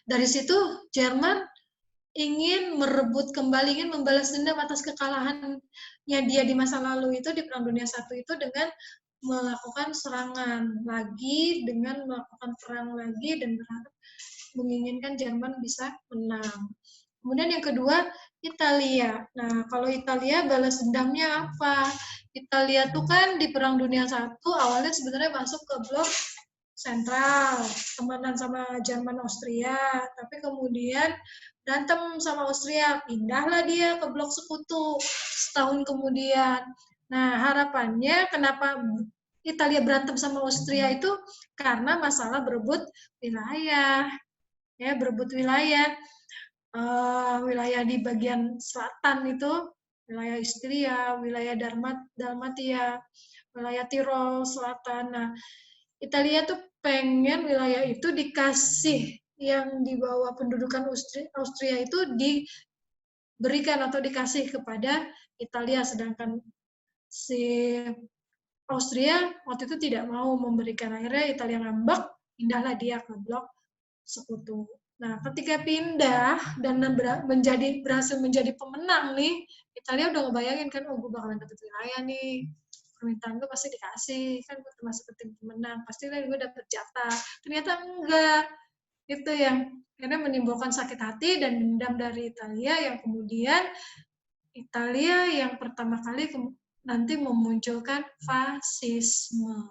dari situ Jerman ingin merebut kembali, ingin membalas dendam atas kekalahannya dia di masa lalu itu di Perang Dunia I itu dengan melakukan serangan lagi, dengan melakukan perang lagi dan berharap menginginkan Jerman bisa menang. Kemudian yang kedua, Italia. Nah, kalau Italia balas dendamnya apa? Italia tuh kan di Perang Dunia I awalnya sebenarnya masuk ke blok sentral, temenan sama Jerman Austria, tapi kemudian berantem sama Austria, pindahlah dia ke blok sekutu setahun kemudian. Nah, harapannya kenapa Italia berantem sama Austria itu karena masalah berebut wilayah, ya berebut wilayah, wilayah di bagian selatan itu, wilayah Istria, wilayah Dalmatia, wilayah Tirol Selatan. Nah, Italia tuh pengen wilayah itu dikasih yang di bawah pendudukan Austria itu diberikan atau dikasih kepada Italia, sedangkan si Austria waktu itu tidak mau memberikan. Akhirnya Italia ngambek, pindahlah dia ke blok sekutu. Nah, ketika pindah dan berhasil menjadi pemenang nih, Italia udah ngebayangin kan, oh gue bakalan dapet wilayah nih, permintaan gue pasti dikasih, kan gue termasuk tim pemenang, pasti gue dapet jatah. Ternyata enggak, itu yang karena menimbulkan sakit hati dan dendam dari Italia, yang kemudian Italia yang pertama kali nanti memunculkan fasisme.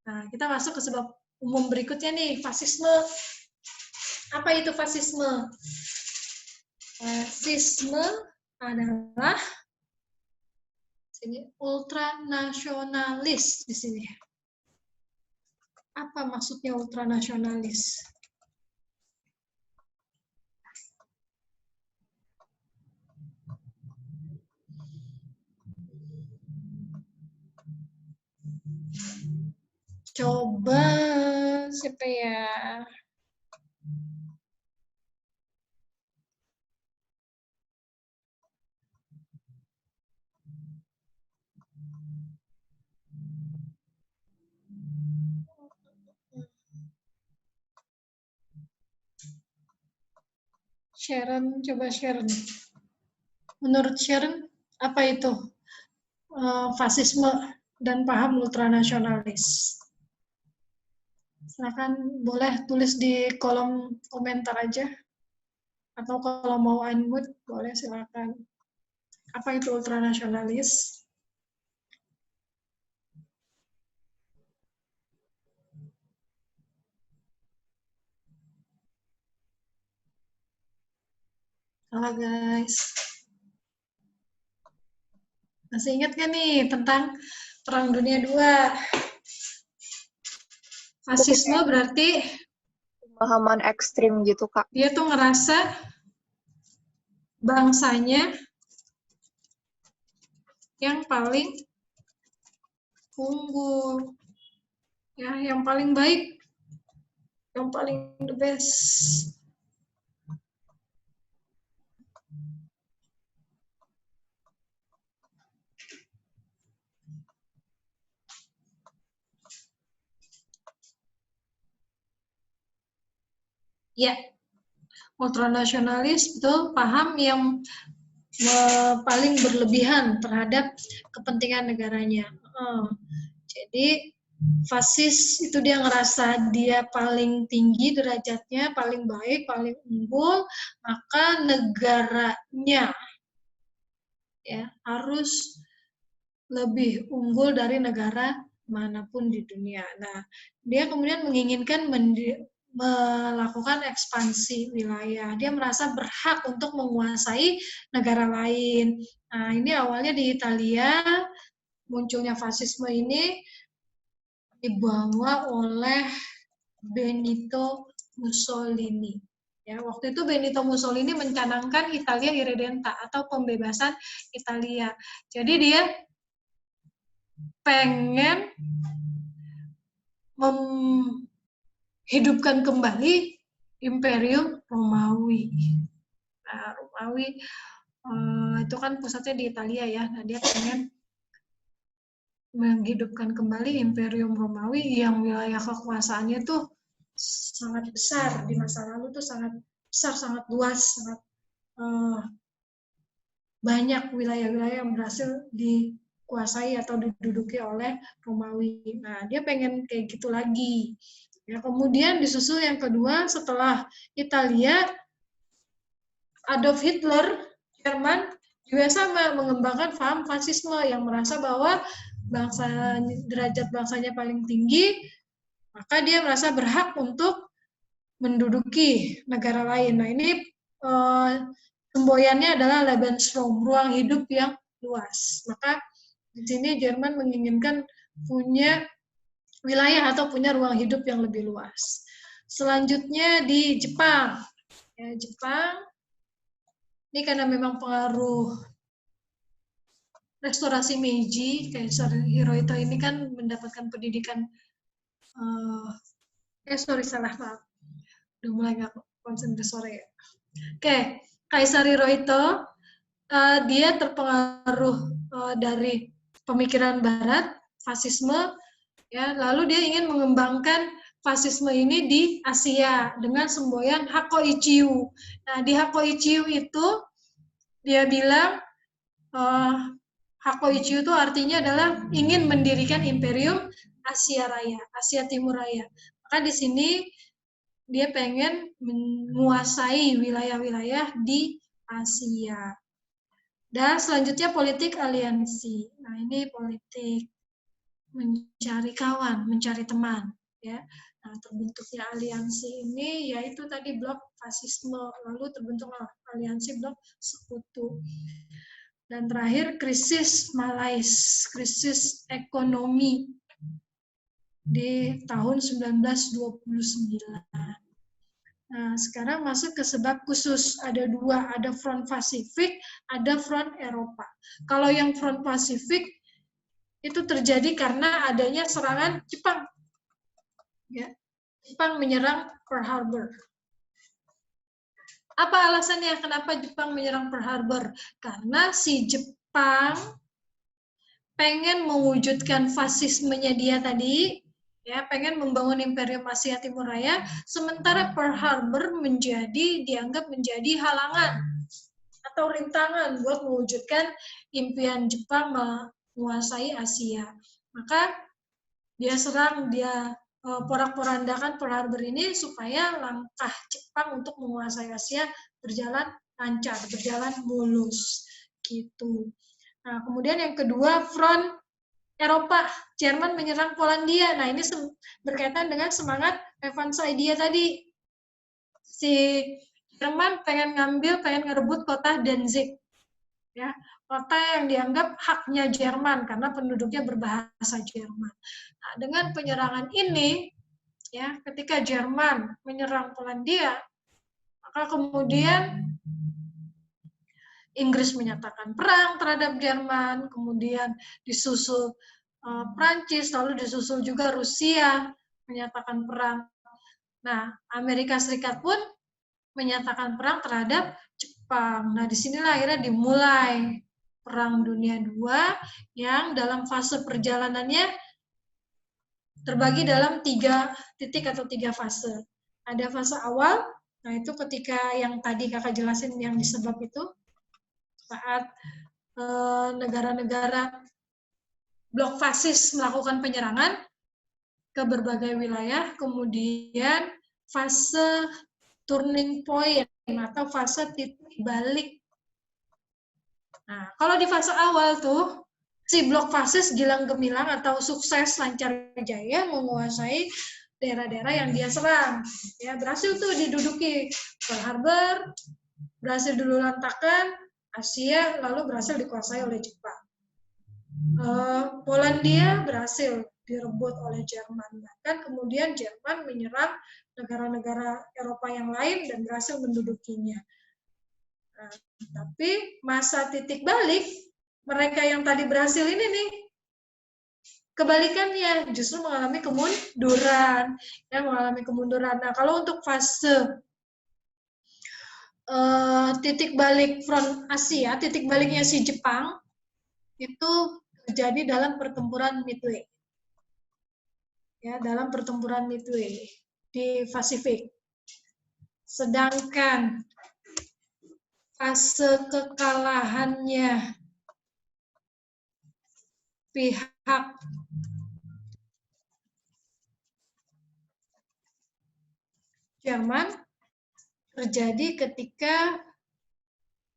Nah, kita masuk ke sebab umum berikutnya nih, fasisme. Apa itu fasisme? Fasisme adalah sini ultranasionalis di sini. Apa maksudnya ultranasionalis? Coba siapa ya? Sharon, coba Sharon. Menurut Sharon, apa itu fasisme dan paham ultranasionalis? Silakan boleh tulis di kolom komentar aja. Atau kalau mau unmute, boleh silakan. Apa itu ultranasionalis? Halo guys. Masih ingat kan nih tentang Perang Dunia II? Fasisme berarti Pemahaman ekstrim gitu, Kak. dia tuh ngerasa bangsanya yang paling unggul, ya, yang paling baik, yang paling the best. Ya, ultranasionalis betul paham yang paling berlebihan terhadap kepentingan negaranya. Jadi fasis itu dia ngerasa dia paling tinggi derajatnya, paling baik, paling unggul, maka negaranya ya harus lebih unggul dari negara manapun di dunia. Nah, dia kemudian menginginkan melakukan ekspansi wilayah. Dia merasa berhak untuk menguasai negara lain. Nah, ini awalnya di Italia, munculnya fasisme ini dibawa oleh Benito Mussolini. Ya, waktu itu Benito Mussolini mencanangkan Italia Irredenta atau pembebasan Italia. Jadi dia pengen menghidupkan kembali Imperium Romawi. Nah, Romawi itu kan pusatnya di Italia ya. Nah, dia pengen menghidupkan kembali Imperium Romawi yang wilayah kekuasaannya tuh sangat besar di masa lalu tuh sangat besar, sangat luas, sangat banyak wilayah-wilayah yang berhasil dikuasai atau diduduki oleh Romawi. Nah, dia pengen kayak gitu lagi. Ya, kemudian disusul yang kedua setelah Italia, Adolf Hitler, Jerman juga sama mengembangkan paham fasisme yang merasa bahwa derajat bangsanya paling tinggi, maka dia merasa berhak untuk menduduki negara lain. Nah, ini semboyannya adalah Lebensraum, ruang hidup yang luas. Maka di sini Jerman menginginkan punya wilayah atau punya ruang hidup yang lebih luas. Selanjutnya di Jepang. Ya, Jepang ini karena memang pengaruh restorasi Meiji, Kaisar Hirohito ini kan mendapatkan pendidikan salah maaf. Udah mulai nggak konsen sore ya. Oke, Kaisar Hirohito dia terpengaruh dari pemikiran Barat, fasisme, ya. Lalu dia ingin mengembangkan fasisme ini di Asia dengan semboyan Hakoichiu. Nah, di Hakoichiu itu dia bilang Hakoichiu itu artinya adalah ingin mendirikan Imperium Asia Raya, Asia Timur Raya. Maka di sini dia pengen menguasai wilayah-wilayah di Asia. Dan selanjutnya politik aliansi. Nah, ini politik mencari kawan, mencari teman, ya. Nah, terbentuknya aliansi ini yaitu tadi blok fasisme, lalu terbentuklah aliansi blok sekutu. Dan terakhir krisis Malais, krisis ekonomi di tahun 1929. Nah, sekarang masuk ke sebab khusus. Ada dua, ada front Pasifik, ada front Eropa. Kalau yang front Pasifik itu terjadi karena adanya serangan Jepang. Ya, Jepang menyerang Pearl Harbor. Apa alasannya kenapa Jepang menyerang Pearl Harbor? Karena si Jepang pengen mewujudkan fasismenya dia tadi, ya, pengen membangun Imperium Asia Timur Raya, sementara Pearl Harbor dianggap menjadi halangan atau rintangan buat mewujudkan impian Jepang menguasai Asia. Maka dia serang, dia porak-porandakan Pearl Harbor ini supaya langkah Jepang untuk menguasai Asia berjalan lancar, berjalan mulus, gitu. Nah, kemudian yang kedua, front Eropa, Jerman menyerang Polandia. Nah, ini berkaitan dengan semangat Evansidia tadi. Si Jerman pengen ngerebut kota Danzig. Ya, kota yang dianggap haknya Jerman karena penduduknya berbahasa Jerman. Nah, dengan penyerangan ini, ya, ketika Jerman menyerang Polandia, maka kemudian Inggris menyatakan perang terhadap Jerman, kemudian disusul Prancis, lalu disusul juga Rusia menyatakan perang. Nah, Amerika Serikat pun menyatakan perang terhadap Jepang. Nah, disinilah akhirnya dimulai Perang Dunia II yang dalam fase perjalanannya terbagi dalam 3 titik atau 3 fase. Ada fase awal, nah itu ketika yang tadi kakak jelasin yang disebab itu, saat negara-negara blok fasis melakukan penyerangan ke berbagai wilayah, kemudian fase turning point atau fase titik balik. Nah, kalau di fase awal tuh, si blok fasis gilang gemilang atau sukses lancar jaya menguasai daerah-daerah yang dia serang. Ya, berhasil tuh diduduki Pearl Harbor, berhasil dilululantakkan Asia, lalu berhasil dikuasai oleh Jepang. Polandia berhasil direbut oleh Jerman. Bahkan kemudian Jerman menyerang negara-negara Eropa yang lain dan berhasil mendudukinya. Nah, tapi masa titik balik, mereka yang tadi berhasil ini nih, kebalikannya justru mengalami kemunduran. Ya, mengalami kemunduran. Nah, kalau untuk fase titik balik front Asia, titik baliknya si Jepang, itu terjadi dalam pertempuran Midway. Ya, dalam pertempuran Midway di Pasifik. Sedangkan fase kekalahannya pihak Jerman terjadi ketika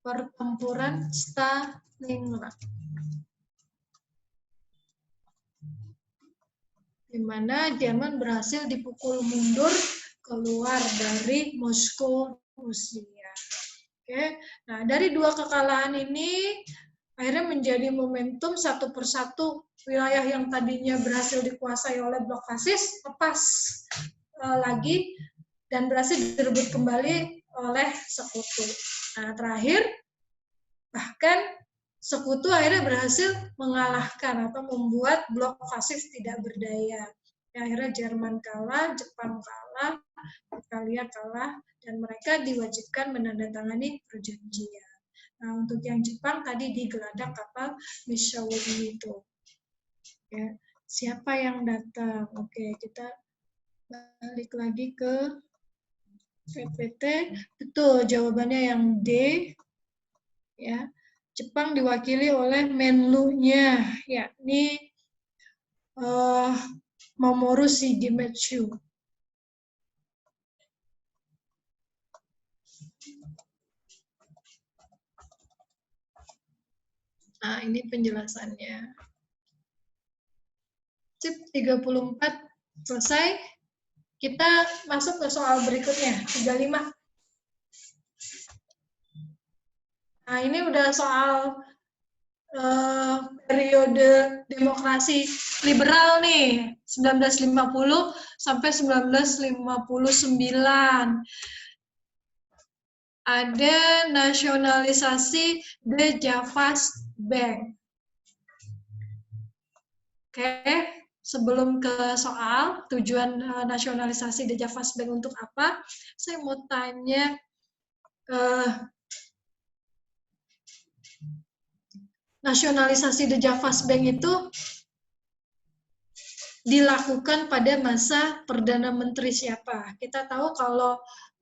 pertempuran Stalingrad, di mana Jerman berhasil dipukul mundur keluar dari Moskow, Rusia. Oke, nah dari dua kekalahan ini akhirnya menjadi momentum satu persatu wilayah yang tadinya berhasil dikuasai oleh blok fasis lepas lagi dan berhasil direbut kembali oleh sekutu. Nah, terakhir bahkan sekutu akhirnya berhasil mengalahkan atau membuat blok fasis tidak berdaya. Ya, akhirnya Jerman kalah, Jepang kalah, Italia kalah, dan mereka diwajibkan menandatangani perjanjian. Nah, untuk yang Jepang tadi digeladak kapal Misawari itu. Ya, siapa yang datang? Oke, kita balik lagi ke PPT. Betul, jawabannya yang D. Ya, Jepang diwakili oleh Menlu-nya, yakni Mamoru Shigemitsu. Nah, ini penjelasannya. Sip, 34 selesai. Kita masuk ke soal berikutnya, 35. Nah, ini udah soal periode demokrasi liberal nih, 1950 sampai 1959. Ada nasionalisasi The Javas Bank. Oke, sebelum ke soal tujuan nasionalisasi The Javas Bank untuk apa, saya mau tanya nasionalisasi The Javas Bank itu dilakukan pada masa Perdana Menteri siapa? Kita tahu kalau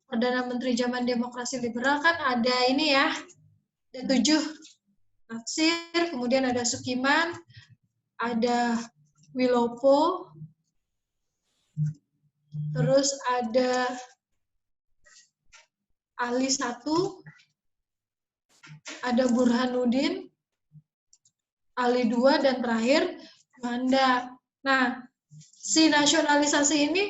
Perdana Menteri zaman demokrasi liberal kan ada ini ya, ada 7 Natsir, kemudian ada Sukiman, ada Wilopo, terus ada Ali 1, ada Burhanuddin, Ali 2, dan terakhir Juanda. Nah, si nasionalisasi ini,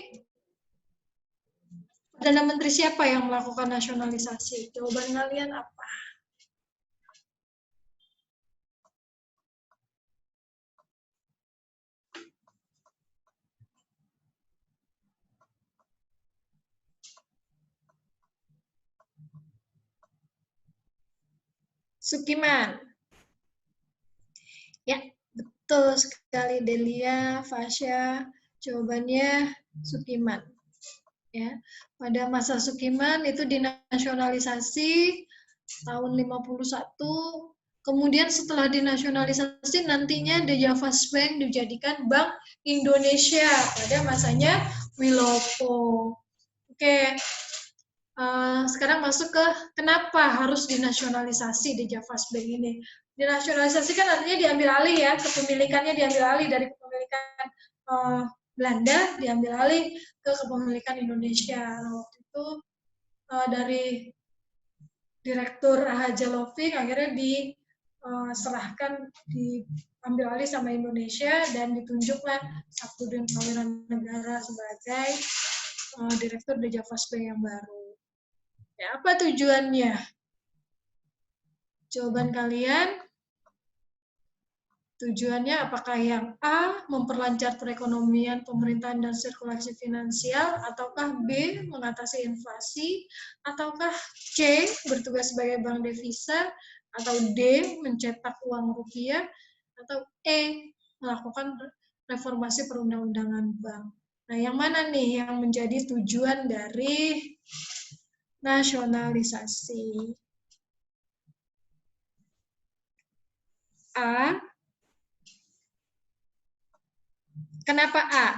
Perdana Menteri siapa yang melakukan nasionalisasi? Jawaban kalian apa? Sukiman. Ya, betul sekali Delia, Fasya. Jawabannya Sukiman. Ya, pada masa Sukiman itu dinasionalisasi tahun 51. Kemudian setelah dinasionalisasi nantinya The Javas Bank dijadikan Bank Indonesia pada masanya Wilopo. Oke. Sekarang masuk ke kenapa harus dinasionalisasi The Javas Bank ini. Dinasionalisasi kan artinya diambil alih ya, kepemilikannya diambil alih dari kepemilikan Belanda, diambil alih ke kepemilikan Indonesia. Nah, waktu itu dari Direktur Haja Loving akhirnya serahkan diambil alih sama Indonesia dan ditunjuklah Sabtudin Prawira sebagai Direktur The Javas Bank yang baru. Ya, apa tujuannya? Jawaban kalian, tujuannya apakah yang A, memperlancar perekonomian, pemerintahan, dan sirkulasi finansial, ataukah B, mengatasi inflasi, ataukah C, bertugas sebagai bank devisa, atau D, mencetak uang rupiah, atau E, melakukan reformasi perundang-undangan bank. Nah, yang mana nih yang menjadi tujuan dari nasionalisasi? A. Kenapa A?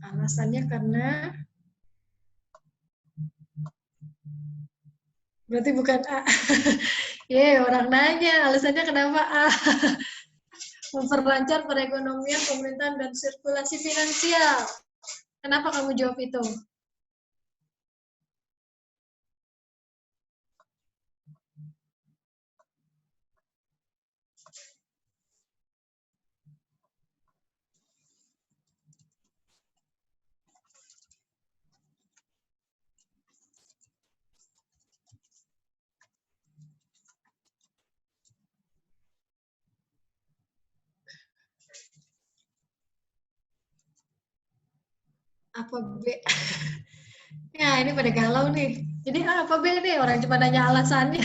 Alasannya karena berarti bukan A. Orang nanya alasannya kenapa A. Memperlancar perekonomian, pemerintahan, dan sirkulasi finansial. Kenapa kamu jawab itu? Apa B? Ya, ini pada galau nih. Jadi apa B nih? Orang cuma nanya alasannya.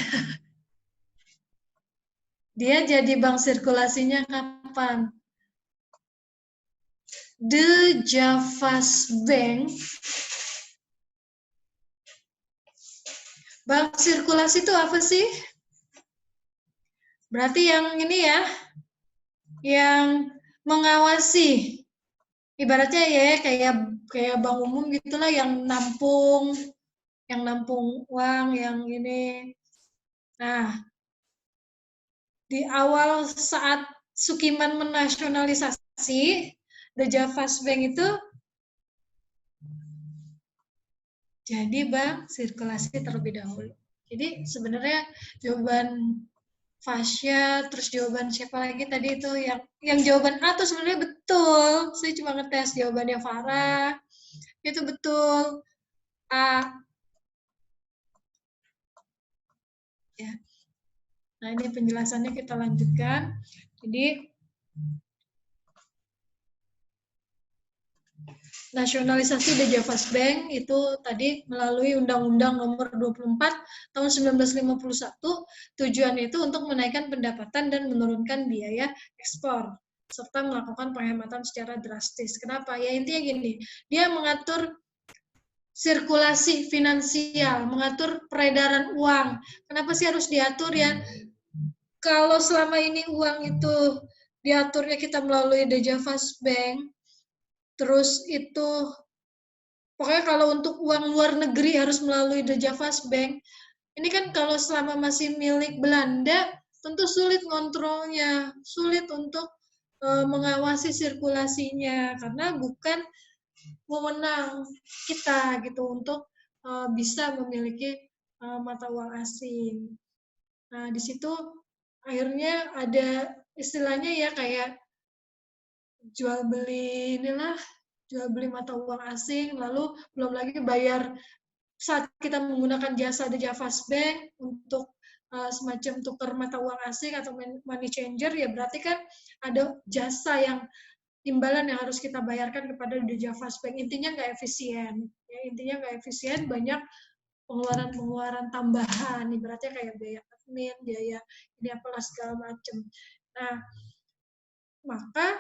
Dia jadi bank sirkulasinya kapan? The Javas Bank. Bank sirkulasi itu apa sih? Berarti yang ini ya, yang mengawasi. Ibaratnya ya kayak bank umum gitulah yang nampung uang yang ini. Nah, di awal saat Sukiman menasionalisasi The Javas Bank itu jadi bank sirkulasi terlebih dahulu. Jadi sebenarnya jawaban Fasya, terus jawaban siapa lagi tadi itu yang jawaban A tuh sebenarnya betul. Saya cuma ngetes jawabannya Farah. Itu betul. A. Ya. Nah, ini penjelasannya kita lanjutkan. Jadi nasionalisasi The Javas Bank itu tadi melalui Undang-Undang Nomor 24 tahun 1951, tujuannya itu untuk menaikkan pendapatan dan menurunkan biaya ekspor serta melakukan penghematan secara drastis. Kenapa? Ya intinya gini, dia mengatur sirkulasi finansial, mengatur peredaran uang. Kenapa sih harus diatur ya? Kalau selama ini uang itu diaturnya kita melalui The Javas Bank, terus itu pokoknya kalau untuk uang luar negeri harus melalui The Javas Bank. Ini kan kalau selama masih milik Belanda, tentu sulit ngontrolnya, sulit untuk mengawasi sirkulasinya karena bukan wewenang kita gitu untuk bisa memiliki mata uang asing. Nah, di situ akhirnya ada istilahnya ya kayak jual beli mata uang asing, lalu belum lagi bayar saat kita menggunakan jasa The Javas Bank untuk semacam tukar mata uang asing atau money changer, ya berarti kan ada jasa yang imbalan yang harus kita bayarkan kepada The Javas Bank. Intinya nggak efisien. Ya, intinya nggak efisien, banyak pengeluaran tambahan, ibaratnya kayak biaya admin, biaya ini apalah segala macam. Nah, maka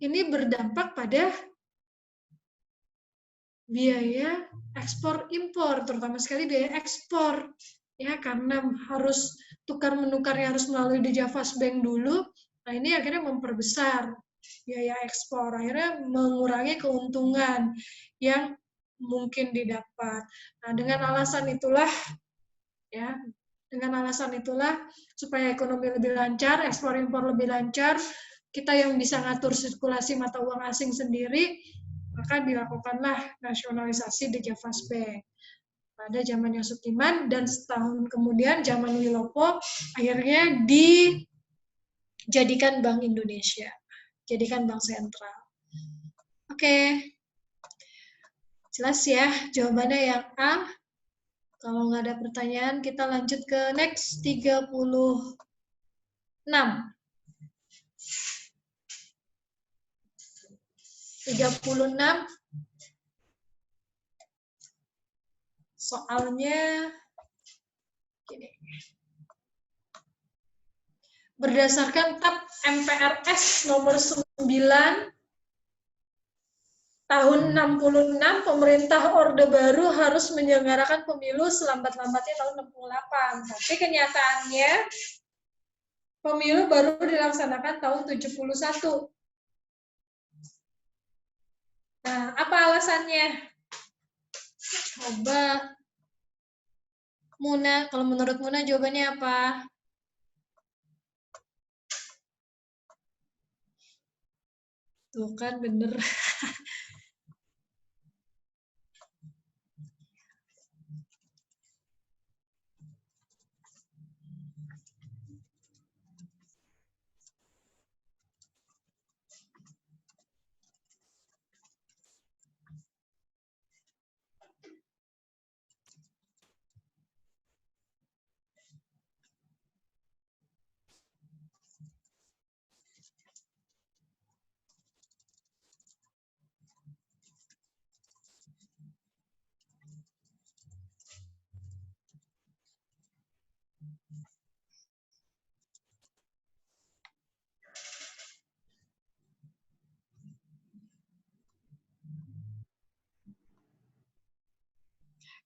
ini berdampak pada biaya ekspor impor, terutama sekali biaya ekspor, ya karena harus tukar menukarnya harus melalui The Javas Bank dulu. Nah ini akhirnya memperbesar biaya ekspor, akhirnya mengurangi keuntungan yang mungkin didapat. Nah dengan alasan itulah supaya ekonomi lebih lancar, ekspor impor lebih lancar, kita yang bisa ngatur sirkulasi mata uang asing sendiri, maka dilakukanlah nasionalisasi The Javas Bank pada zamannya Sukiman, dan setahun kemudian zaman Wilopo akhirnya dijadikan Bank Indonesia, jadikan bank sentral. Oke. Jelas ya jawabannya yang A. Kalau nggak ada pertanyaan, kita lanjut ke next 36. Soalnya gini. Berdasarkan TAP MPRS nomor 9 tahun 66, pemerintah Orde Baru harus menyelenggarakan pemilu selambat-lambatnya tahun 68. Tapi kenyataannya pemilu baru dilaksanakan tahun 71. Nah, apa alasannya? Coba Muna, kalau menurut Muna jawabannya apa? Tuh kan bener.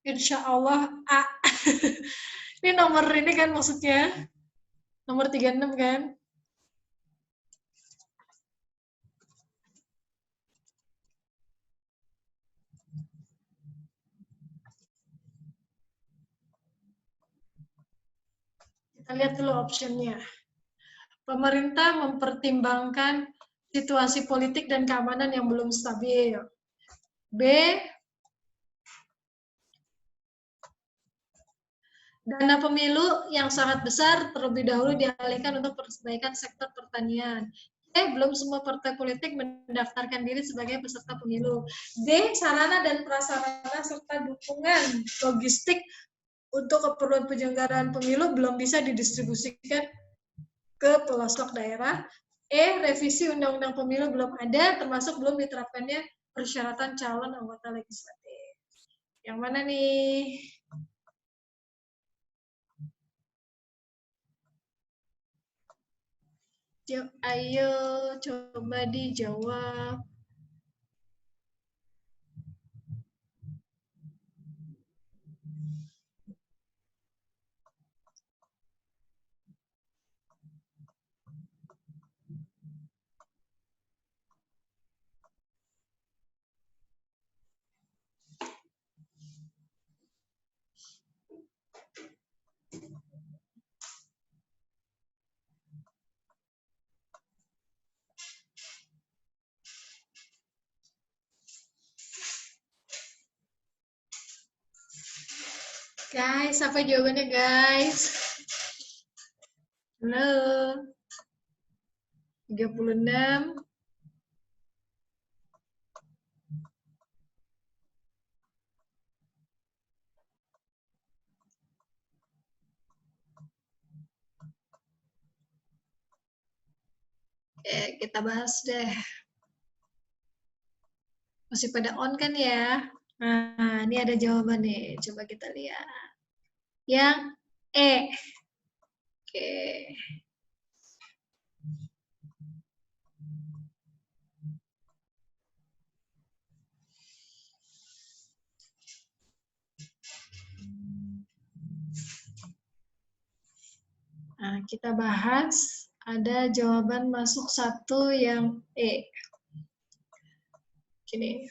Insya Allah A. Ini nomor ini kan maksudnya. Nomor 36 kan? Kita lihat dulu optionnya. Pemerintah mempertimbangkan situasi politik dan keamanan yang belum stabil. B. Dana pemilu yang sangat besar terlebih dahulu dialihkan untuk perbaikan sektor pertanian. Belum semua partai politik mendaftarkan diri sebagai peserta pemilu. D. Sarana dan prasarana serta dukungan logistik untuk keperluan penyelenggaraan pemilu belum bisa didistribusikan ke pelosok daerah. E. Revisi undang-undang pemilu belum ada, termasuk belum diterapkannya persyaratan calon anggota legislatif. Yang mana nih? Ayo coba dijawab. Guys, apa jawabannya guys? Halo. 36. Oke, kita bahas deh. Masih pada on kan ya? Nah, ini ada jawaban nih. Coba kita lihat. Yang E. Oke. Nah, kita bahas. Ada jawaban masuk satu yang E. Gini.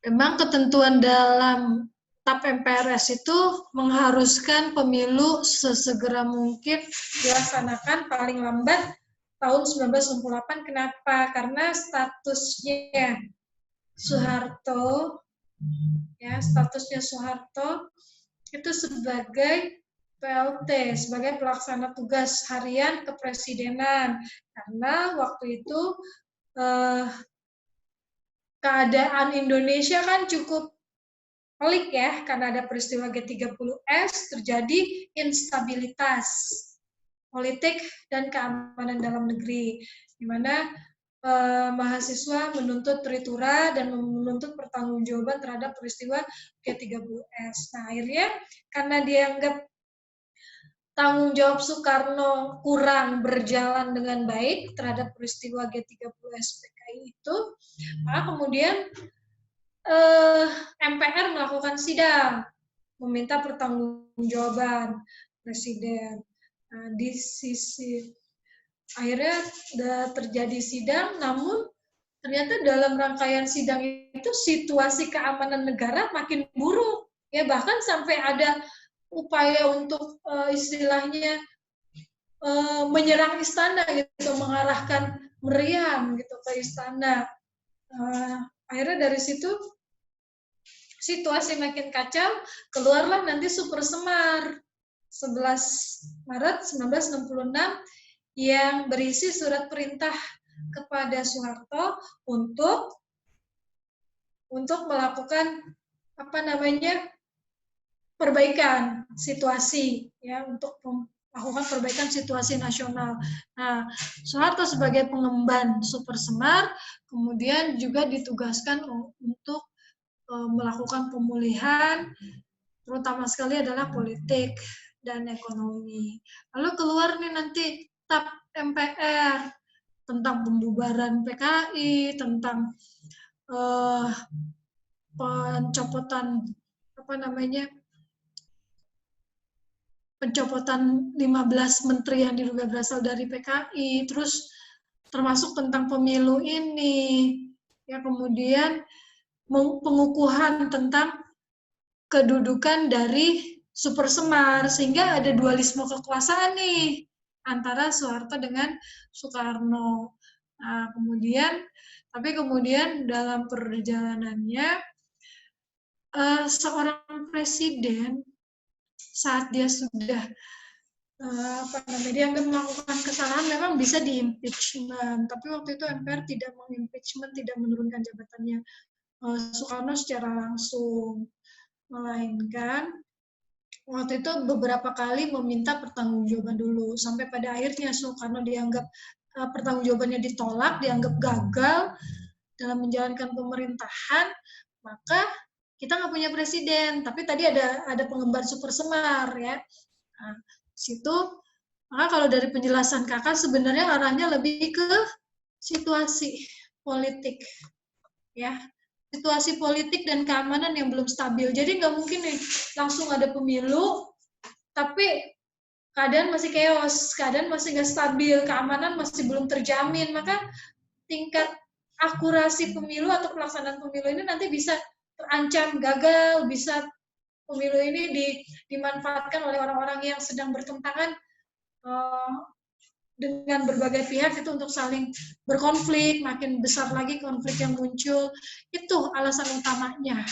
Memang ketentuan dalam TAP MPRS itu mengharuskan pemilu sesegera mungkin dilaksanakan paling lambat tahun 1968. Kenapa? Karena statusnya Soeharto, ya statusnya Soeharto itu sebagai PLT, sebagai pelaksana tugas harian kepresidenan. Karena waktu itu keadaan Indonesia kan cukup pelik ya, karena ada peristiwa G30S, terjadi instabilitas politik dan keamanan dalam negeri, di mana mahasiswa menuntut tritura dan menuntut pertanggungjawaban terhadap peristiwa G30S. Nah, akhirnya karena dianggap tanggung jawab Soekarno kurang berjalan dengan baik terhadap peristiwa G30S PKI itu, maka kemudian MPR melakukan sidang, meminta pertanggungjawaban Presiden. Nah, di sisi akhirnya terjadi sidang, namun ternyata dalam rangkaian sidang itu situasi keamanan negara makin buruk, ya bahkan sampai ada upaya untuk istilahnya menyerang istana gitu, mengarahkan meriam gitu ke istana. Akhirnya dari situ situasi makin kacau, keluarlah nanti Super Semar 11 Maret 1966 yang berisi surat perintah kepada Soeharto untuk melakukan perbaikan situasi, ya, untuk melakukan perbaikan situasi nasional. Nah, Soeharto sebagai pengemban Super Semar kemudian juga ditugaskan untuk melakukan pemulihan, terutama sekali adalah politik dan ekonomi. Lalu keluar nih nanti TAP MPR tentang pembubaran PKI, tentang pencopotan pencopotan 15 menteri yang diduga berasal dari PKI, terus termasuk tentang pemilu ini, ya, kemudian pengukuhan tentang kedudukan dari Super Semar, sehingga ada dualisme kekuasaan nih antara Soeharto dengan Soekarno. Nah, tapi kemudian dalam perjalanannya seorang presiden saat dia sudah dianggap melakukan kesalahan memang bisa di-impeachment, tapi waktu itu MPR tidak meng-impeachment, tidak menurunkan jabatannya Soekarno secara langsung, melainkan waktu itu beberapa kali meminta pertanggungjawaban dulu, sampai pada akhirnya Soekarno dianggap pertanggungjawabannya ditolak, dianggap gagal dalam menjalankan pemerintahan, maka kita nggak punya presiden, tapi tadi ada pengemban Super Semar, ya. Nah, situ, maka kalau dari penjelasan kakak sebenarnya arahnya lebih ke situasi politik, ya, situasi politik dan keamanan yang belum stabil. Jadi nggak mungkin nih langsung ada pemilu, tapi keadaan masih chaos, keadaan masih nggak stabil, keamanan masih belum terjamin, maka tingkat akurasi pemilu atau pelaksanaan pemilu ini nanti bisa terancam gagal, bisa pemilu ini dimanfaatkan oleh orang-orang yang sedang bertentangan dengan berbagai pihak itu untuk saling berkonflik, makin besar lagi konflik yang muncul. Itu alasan utamanya.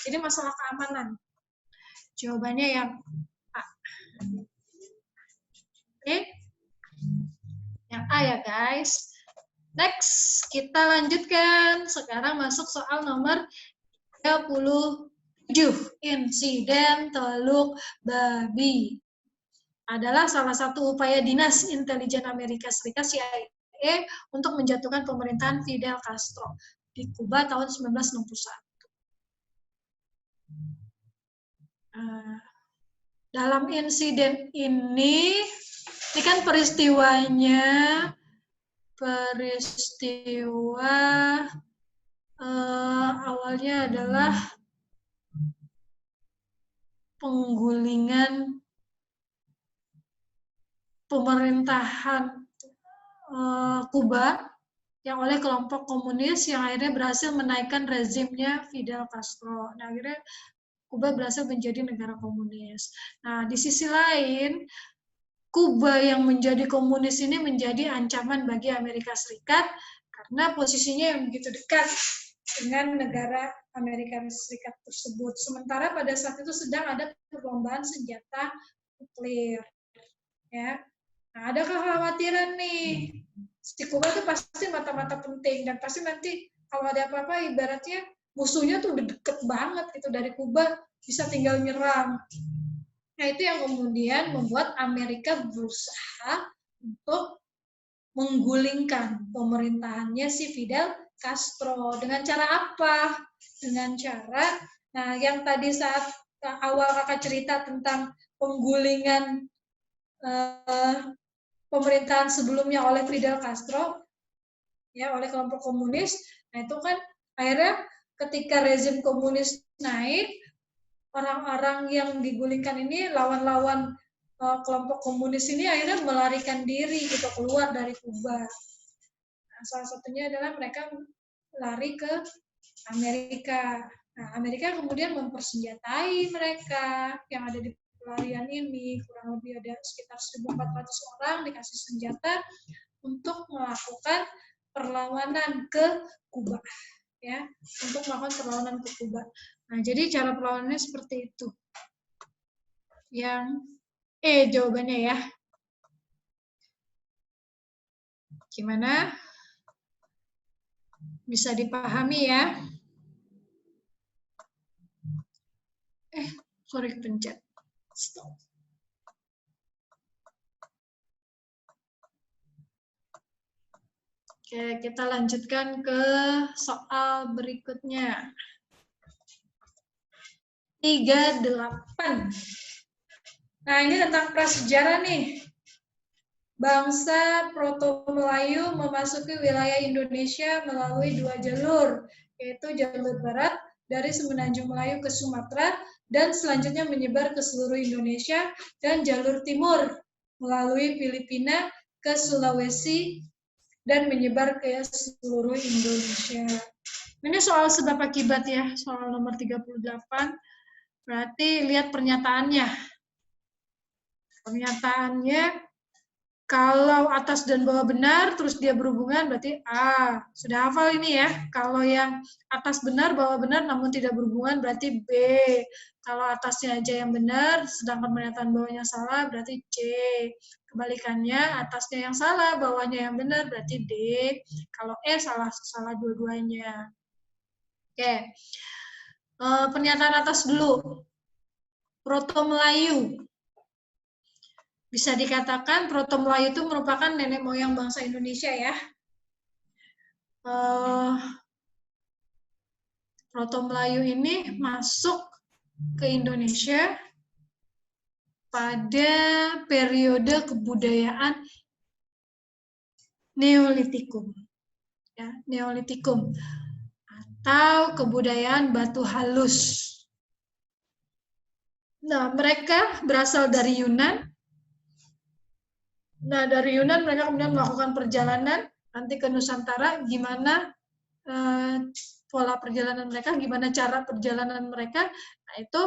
Jadi masalah keamanan. Jawabannya yang A. Oke? Yang A ya guys. Next, kita lanjutkan. Sekarang masuk soal nomor 37. Insiden Teluk Babi adalah salah satu upaya Dinas Intelijen Amerika Serikat CIA untuk menjatuhkan pemerintahan Fidel Castro di Kuba tahun 1961. Dalam insiden ini kan peristiwa awalnya adalah penggulingan pemerintahan Kuba yang oleh kelompok komunis yang akhirnya berhasil menaikkan rezimnya Fidel Castro. Nah, akhirnya Kuba berhasil menjadi negara komunis. Nah, di sisi lain, Kuba yang menjadi komunis ini menjadi ancaman bagi Amerika Serikat karena posisinya yang begitu dekat dengan negara Amerika Serikat tersebut. Sementara pada saat itu sedang ada perlombaan senjata nuklir. Ya. Nah, ada kekhawatiran nih, si Kuba itu pasti mata-mata penting, dan pasti nanti kalau ada apa-apa ibaratnya musuhnya tuh udah deket banget gitu dari Kuba, bisa tinggal nyerang. Nah, itu yang kemudian membuat Amerika berusaha untuk menggulingkan pemerintahannya si Fidel Castro. Dengan cara apa? Dengan cara, nah yang tadi saat awal kakak cerita tentang penggulingan pemerintahan sebelumnya oleh Fidel Castro, ya oleh kelompok komunis. Nah itu kan akhirnya ketika rezim komunis naik, orang-orang yang digulingkan ini lawan-lawan kelompok komunis ini akhirnya melarikan diri gitu keluar dari Kuba. Nah, salah satunya adalah mereka lari ke Amerika. Nah, Amerika kemudian mempersenjatai mereka yang ada di pelarian ini, kurang lebih ada sekitar 1.400 orang dikasih senjata untuk melakukan perlawanan ke Kuba, ya, untuk melakukan perlawanan ke Kuba. Nah, jadi cara perlawanannya seperti itu. Yang jawabannya ya. Gimana? Bisa dipahami ya? Sorry, pencet. Stop. Oke, kita lanjutkan ke soal berikutnya. 38. Nah, ini tentang prasejarah nih. Bangsa Proto-Melayu memasuki wilayah Indonesia melalui 2 jalur, yaitu jalur barat dari Semenanjung Melayu ke Sumatera dan selanjutnya menyebar ke seluruh Indonesia, dan jalur timur melalui Filipina ke Sulawesi dan menyebar ke seluruh Indonesia. Ini soal sebab akibat ya, soal nomor 38. Berarti lihat pernyataannya. Pernyataannya kalau atas dan bawah benar, terus dia berhubungan, berarti A. Sudah hafal ini ya. Kalau yang atas benar, bawah benar, namun tidak berhubungan, berarti B. Kalau atasnya aja yang benar, sedangkan pernyataan bawahnya salah, berarti C. Kebalikannya, atasnya yang salah, bawahnya yang benar, berarti D. Kalau E, salah dua-duanya. Oke. Pernyataan atas dulu. Proto-Melayu. Bisa dikatakan Proto-Melayu itu merupakan nenek moyang bangsa Indonesia ya. Proto-Melayu ini masuk ke Indonesia pada periode kebudayaan Neolitikum. Ya, Neolitikum atau kebudayaan batu halus. Nah, mereka berasal dari Yunan. Nah, dari Yunan mereka kemudian melakukan perjalanan nanti ke Nusantara. Gimana pola perjalanan mereka, gimana cara perjalanan mereka? Nah, itu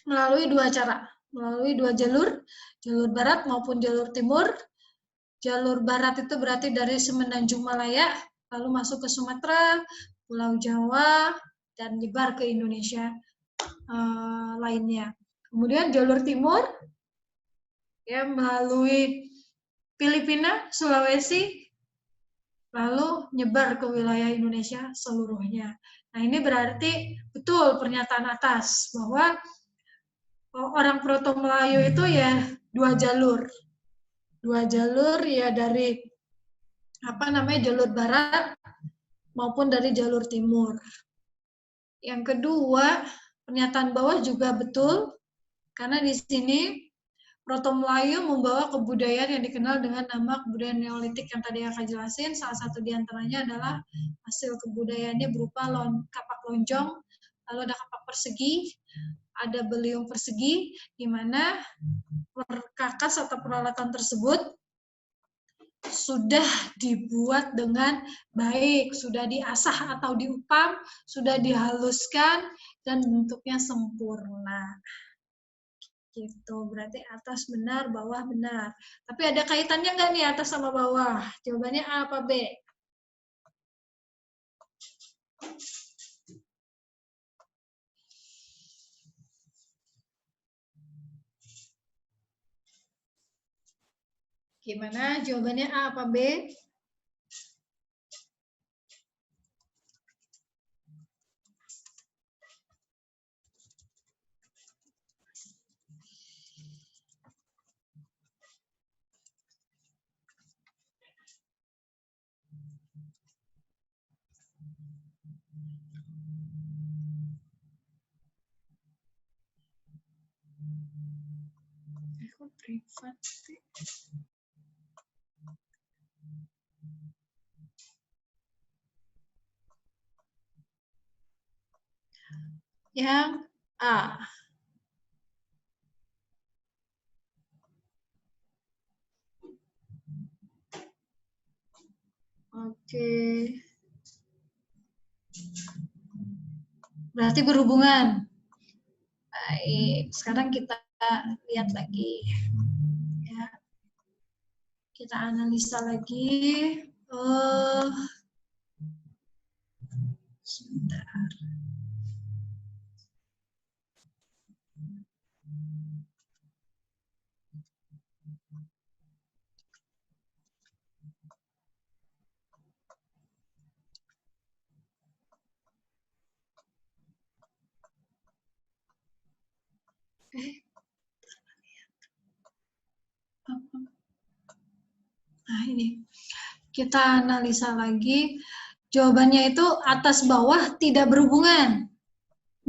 melalui 2 cara, melalui 2 jalur, jalur barat maupun jalur timur. Jalur barat itu berarti dari Semenanjung Malaya, lalu masuk ke Sumatera, Pulau Jawa, dan nyebar ke Indonesia lainnya. Kemudian jalur timur, ya melalui Filipina, Sulawesi, lalu nyebar ke wilayah Indonesia seluruhnya. Nah, ini berarti betul pernyataan atas bahwa orang Proto-Melayu itu ya 2 jalur. 2 jalur ya dari jalur barat maupun dari jalur timur. Yang kedua, pernyataan bawah juga betul karena di sini Proto-Melayu membawa kebudayaan yang dikenal dengan nama kebudayaan Neolitik yang tadi Kakak jelasin. Salah satu diantaranya adalah hasil kebudayaannya berupa kapak lonjong, lalu ada kapak persegi, ada beliung persegi, di mana perkakas atau peralatan tersebut sudah dibuat dengan baik, sudah diasah atau diupam, sudah dihaluskan, dan bentuknya sempurna. Gitu, berarti atas benar, bawah benar. Tapi ada kaitannya nggak nih atas sama bawah? Jawabannya A apa B? Gimana? Jawabannya A apa B? Kok privat sih? Yang A. Oke. Berarti berhubungan. Baik, sekarang kita lihat lagi. Ya. Kita analisa lagi. Sebentar. Nah, ini. Kita analisa lagi. Jawabannya itu atas bawah tidak berhubungan.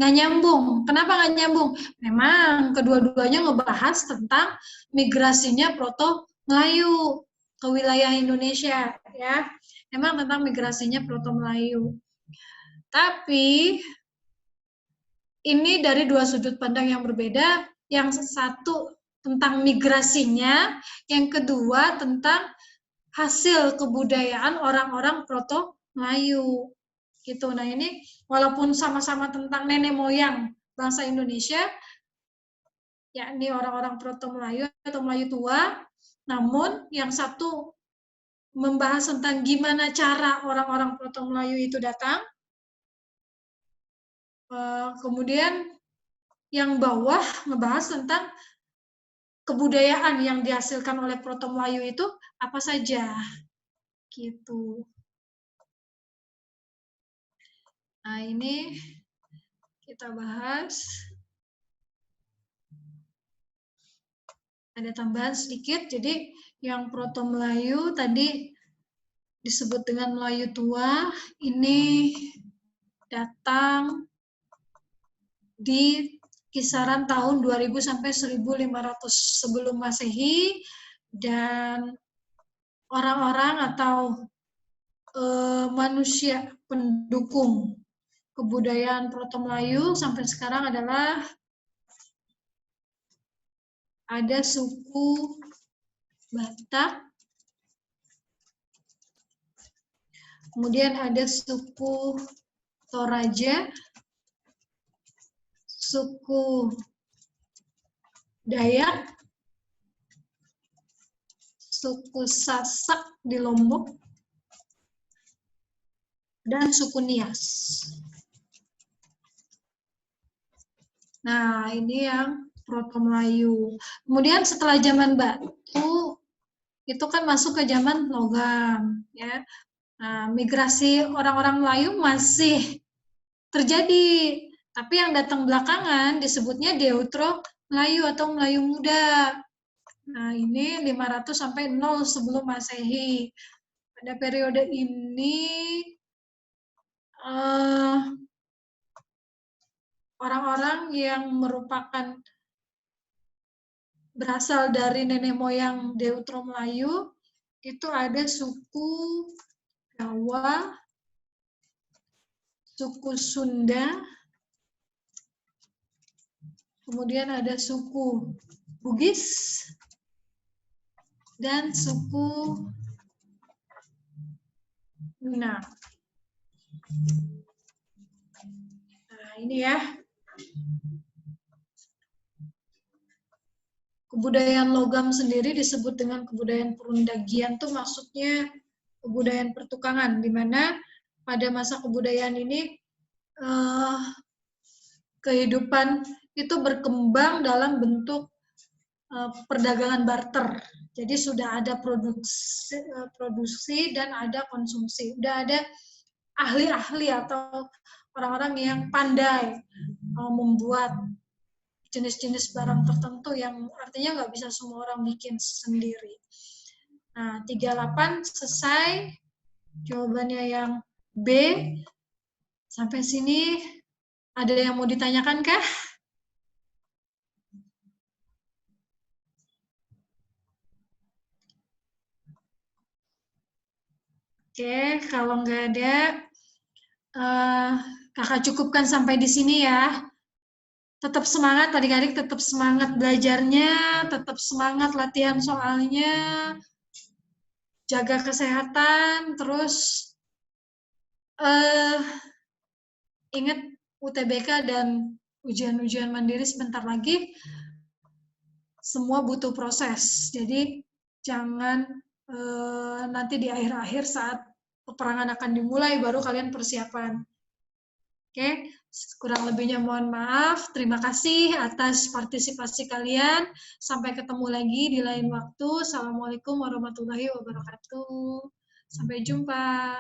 Nggak nyambung. Kenapa nggak nyambung? Memang kedua-duanya ngebahas tentang migrasinya Proto Melayu ke wilayah Indonesia, ya. Memang tentang migrasinya Proto Melayu. Tapi ini dari dua sudut pandang yang berbeda. Yang satu tentang migrasinya, yang kedua tentang hasil kebudayaan orang-orang Proto Melayu. Gitu. Nah, ini walaupun sama-sama tentang nenek moyang bangsa Indonesia, yakni orang-orang Proto Melayu atau Melayu tua, namun yang satu membahas tentang gimana cara orang-orang Proto Melayu itu datang, kemudian yang bawah membahas tentang kebudayaan yang dihasilkan oleh Proto Melayu itu apa saja, gitu. Nah, ini kita bahas. Ada tambahan sedikit, jadi yang Proto Melayu tadi disebut dengan Melayu tua, ini datang di kisaran tahun 2000 sampai 1500 sebelum Masehi, dan orang-orang atau manusia pendukung kebudayaan Proto Melayu sampai sekarang adalah ada suku Batak, kemudian ada suku Toraja, suku Dayak, suku Sasak di Lombok, dan suku Nias. Nah, ini yang Proto Melayu. Kemudian setelah zaman Batu, itu kan masuk ke zaman logam, ya. Nah, migrasi orang-orang Melayu masih terjadi, tapi yang datang belakangan disebutnya Deutero Melayu atau Melayu Muda. Nah, ini 500 sampai 0 sebelum Masehi. Pada periode ini orang-orang yang merupakan berasal dari nenek moyang Deutero Melayu itu ada suku Jawa, suku Sunda, kemudian ada suku Bugis, dan suku Minang. Nah, ini ya. kebudayaan logam sendiri disebut dengan kebudayaan perundagian tuh maksudnya kebudayaan pertukangan, di mana pada masa kebudayaan ini kehidupan itu berkembang dalam bentuk perdagangan barter. Jadi sudah ada produksi dan ada konsumsi. Udah ada ahli-ahli atau orang-orang yang pandai membuat jenis-jenis barang tertentu yang artinya nggak bisa semua orang bikin sendiri. Nah, 38 selesai. Jawabannya yang B. Sampai sini ada yang mau ditanyakan kah? Oke, kalau nggak ada, kakak cukupkan sampai di sini ya. Tetap semangat adik-adik, tetap semangat belajarnya, tetap semangat latihan soalnya, jaga kesehatan, terus ingat UTBK dan ujian-ujian mandiri sebentar lagi, semua butuh proses. Jadi jangan nanti di akhir-akhir saat peperangan akan dimulai baru kalian persiapan. Oke, kurang lebihnya mohon maaf. Terima kasih atas partisipasi kalian. Sampai ketemu lagi di lain waktu. Assalamualaikum warahmatullahi wabarakatuh. Sampai jumpa.